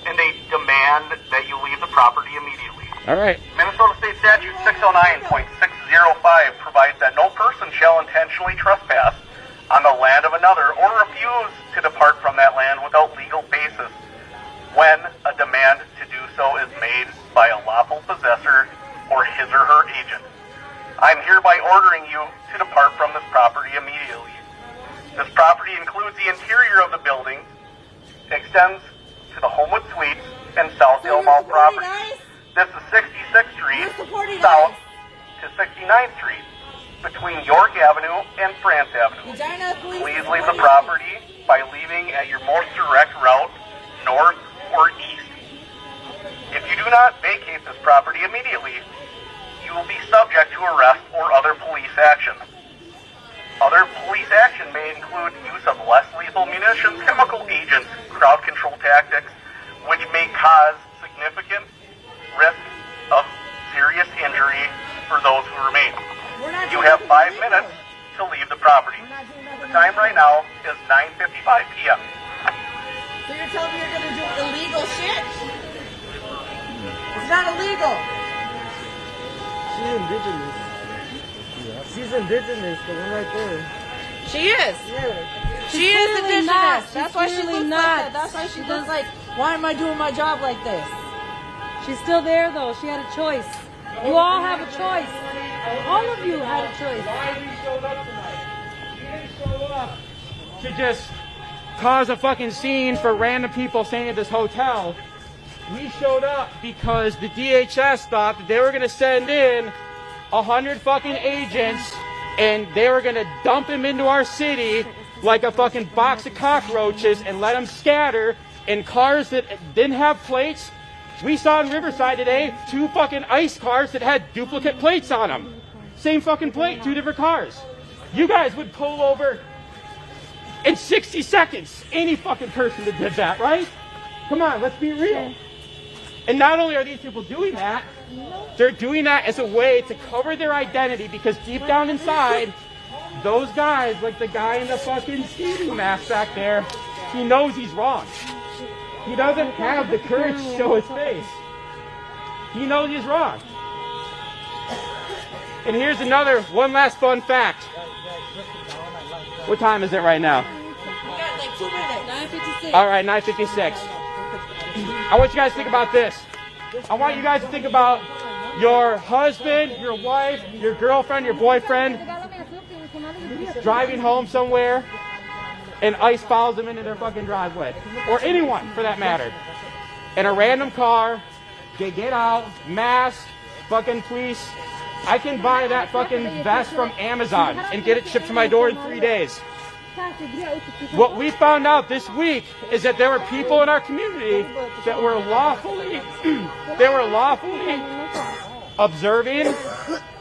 and they demand that you leave the property immediately. All right. Minnesota State Statute 609.605 provides that no person shall intentionally trespass on the land of another or refuse to depart from that land without legal basis when a demand to do so is made by a lawful possessor or his or her agent. I'm hereby ordering you to depart from this property immediately. This property includes the interior of the building, extends to the Homewood Suites and Southdale Mall property. This is 66th Street south to 69th Street between York Avenue and France Avenue. Please leave the property by leaving at your most direct route, north or east. If you do not vacate this property immediately, you will be subject to arrest or other police action. Other police action may include use of less lethal munitions, chemical agents, crowd control tactics, which may cause significant risk of serious injury for those who remain. You have 5 minutes to leave the property. The time right now is 9:55 p.m. So you're telling me you're going to do illegal shit? It's not illegal. She's indigenous. She's indigenous, the one right there. She is. Yeah. She is indigenous. Not. That's why she looks not. like that. That's why she does like, why am I doing my job like this? She's still there though. She had a choice. You all have a choice. All of you had a choice. Why we showed up tonight? We didn't show up to just cause a fucking scene for random people staying at this hotel. We showed up because the DHS thought that they were going to send in 100 fucking agents and they were going to dump them into our city like a fucking box of cockroaches and let them scatter in cars that didn't have plates. We saw in Riverside today 2 fucking ICE cars that had duplicate plates on them. Same fucking plate, 2 different cars. You guys would pull over in 60 seconds. Any fucking person that did that, right? Come on, let's be real. And not only are these people doing that, they're doing that as a way to cover their identity because deep down inside, those guys, like the guy in the fucking skating mask back there, he knows he's wrong. He doesn't have the courage to show his face. He knows he's wrong. And here's one last fun fact. What time is it right now? We got like 2 minutes. 9:56. All right, 9:56. I want you guys to think about this. I want you guys to think about your husband, your wife, your girlfriend, your boyfriend driving home somewhere and ICE follows them into their fucking driveway. Or anyone, for that matter. In a random car, they get out, mask, fucking police. I can buy that fucking vest from Amazon and get it shipped to my door in 3 days. What we found out this week is that there were people in our community that were lawfully observing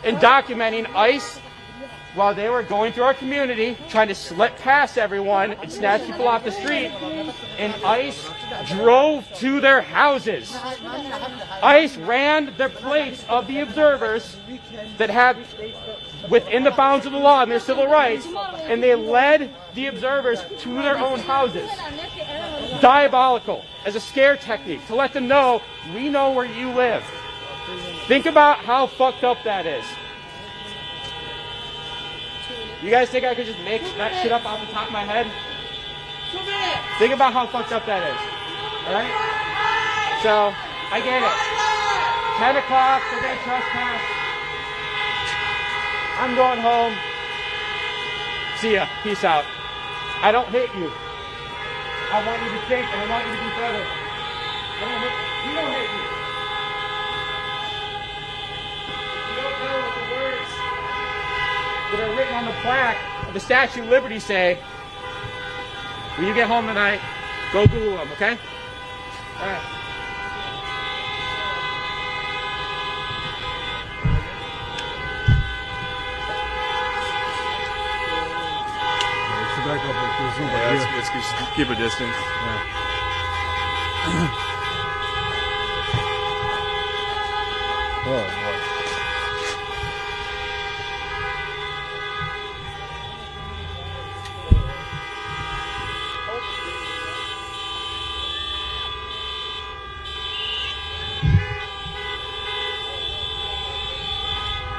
and documenting ICE while they were going through our community, trying to slip past everyone and snatch people off the street, and ICE drove to their houses. ICE ran the plates of the observers that had within the bounds of the law and their civil rights, and they led the observers to their own houses. Diabolical, as a scare technique, to let them know, we know where you live. Think about how fucked up that is. You guys think I could just make that shit up off the top of my head? Think about how fucked up that is. Alright? So, I get it. 10 o'clock, they're gonna trespass. I'm going home. See ya. Peace out. I don't hate you. I want you to think and I want you to be better. I don't hate you. You don't hate me. If you don't know what the words that are written on the plaque of the Statue of Liberty say, when you get home tonight, go Google them, okay? All right. Back up, there's nobody here. Let's just keep a distance. Yeah. Oh boy.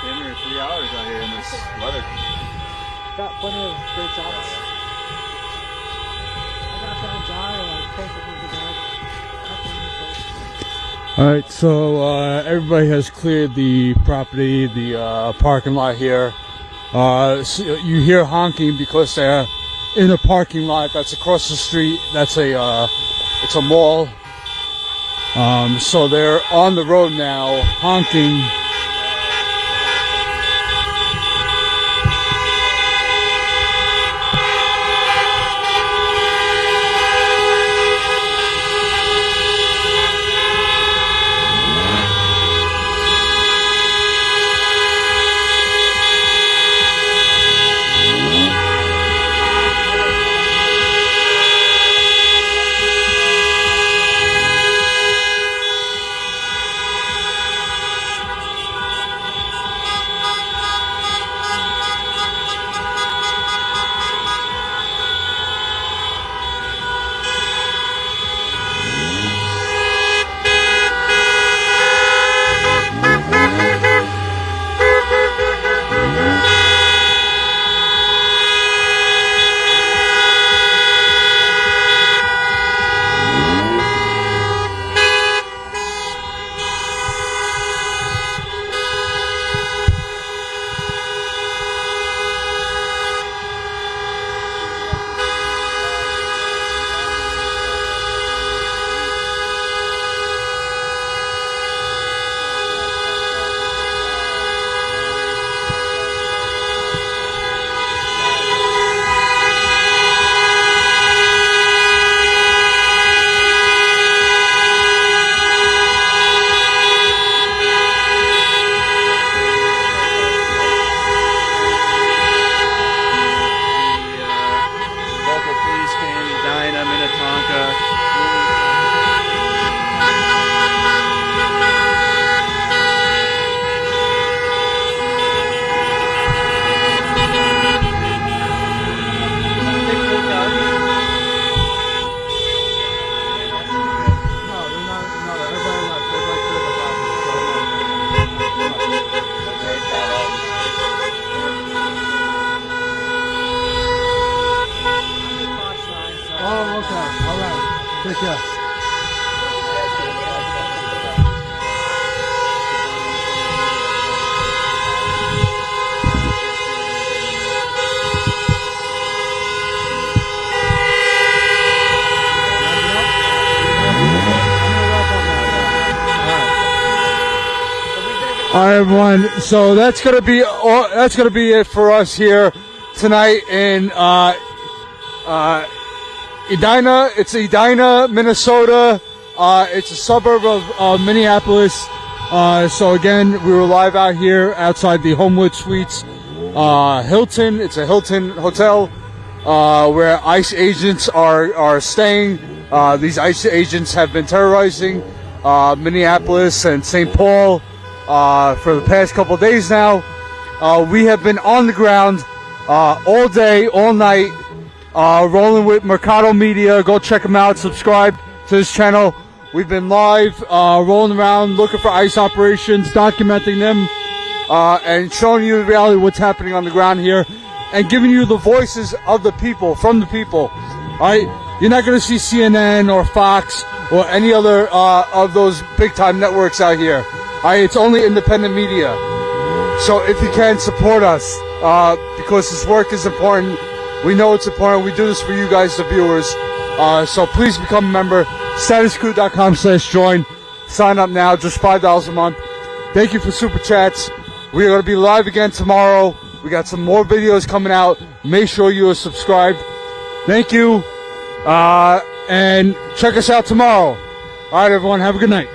Been here 3 hours out here in this weather. Got plenty of great shots. All right, so everybody has cleared the property, the parking lot here. So you hear honking because they're in a parking lot that's across the street. That's it's a mall. So they're on the road now, honking. Take care. All right, everyone. So that's gonna be it for us here tonight in Edina. It's Edina, Minnesota. It's a suburb of Minneapolis. So again, we were live out here outside the Homewood Suites Hilton. It's a Hilton hotel where ICE agents are staying. These ICE agents have been terrorizing Minneapolis and St. Paul for the past couple of days now. We have been on the ground all day, all night, rolling with Mercado Media. Go check them out. Subscribe to this channel. We've been live, rolling around, looking for ICE operations, documenting them, and showing you the reality of what's happening on the ground here, and giving you the voices of the people, from the people. All right? You're not going to see CNN or Fox or any other of those big-time networks out here. All right? It's only independent media. So if you can, support us, because this work is important. We know it's important. We do this for you guys, the viewers. So please become a member. StatusCoup.com/join. Sign up now, just $5 a month. Thank you for Super Chats. We are going to be live again tomorrow. We got some more videos coming out. Make sure you are subscribed. Thank you. And check us out tomorrow. All right, everyone. Have a good night.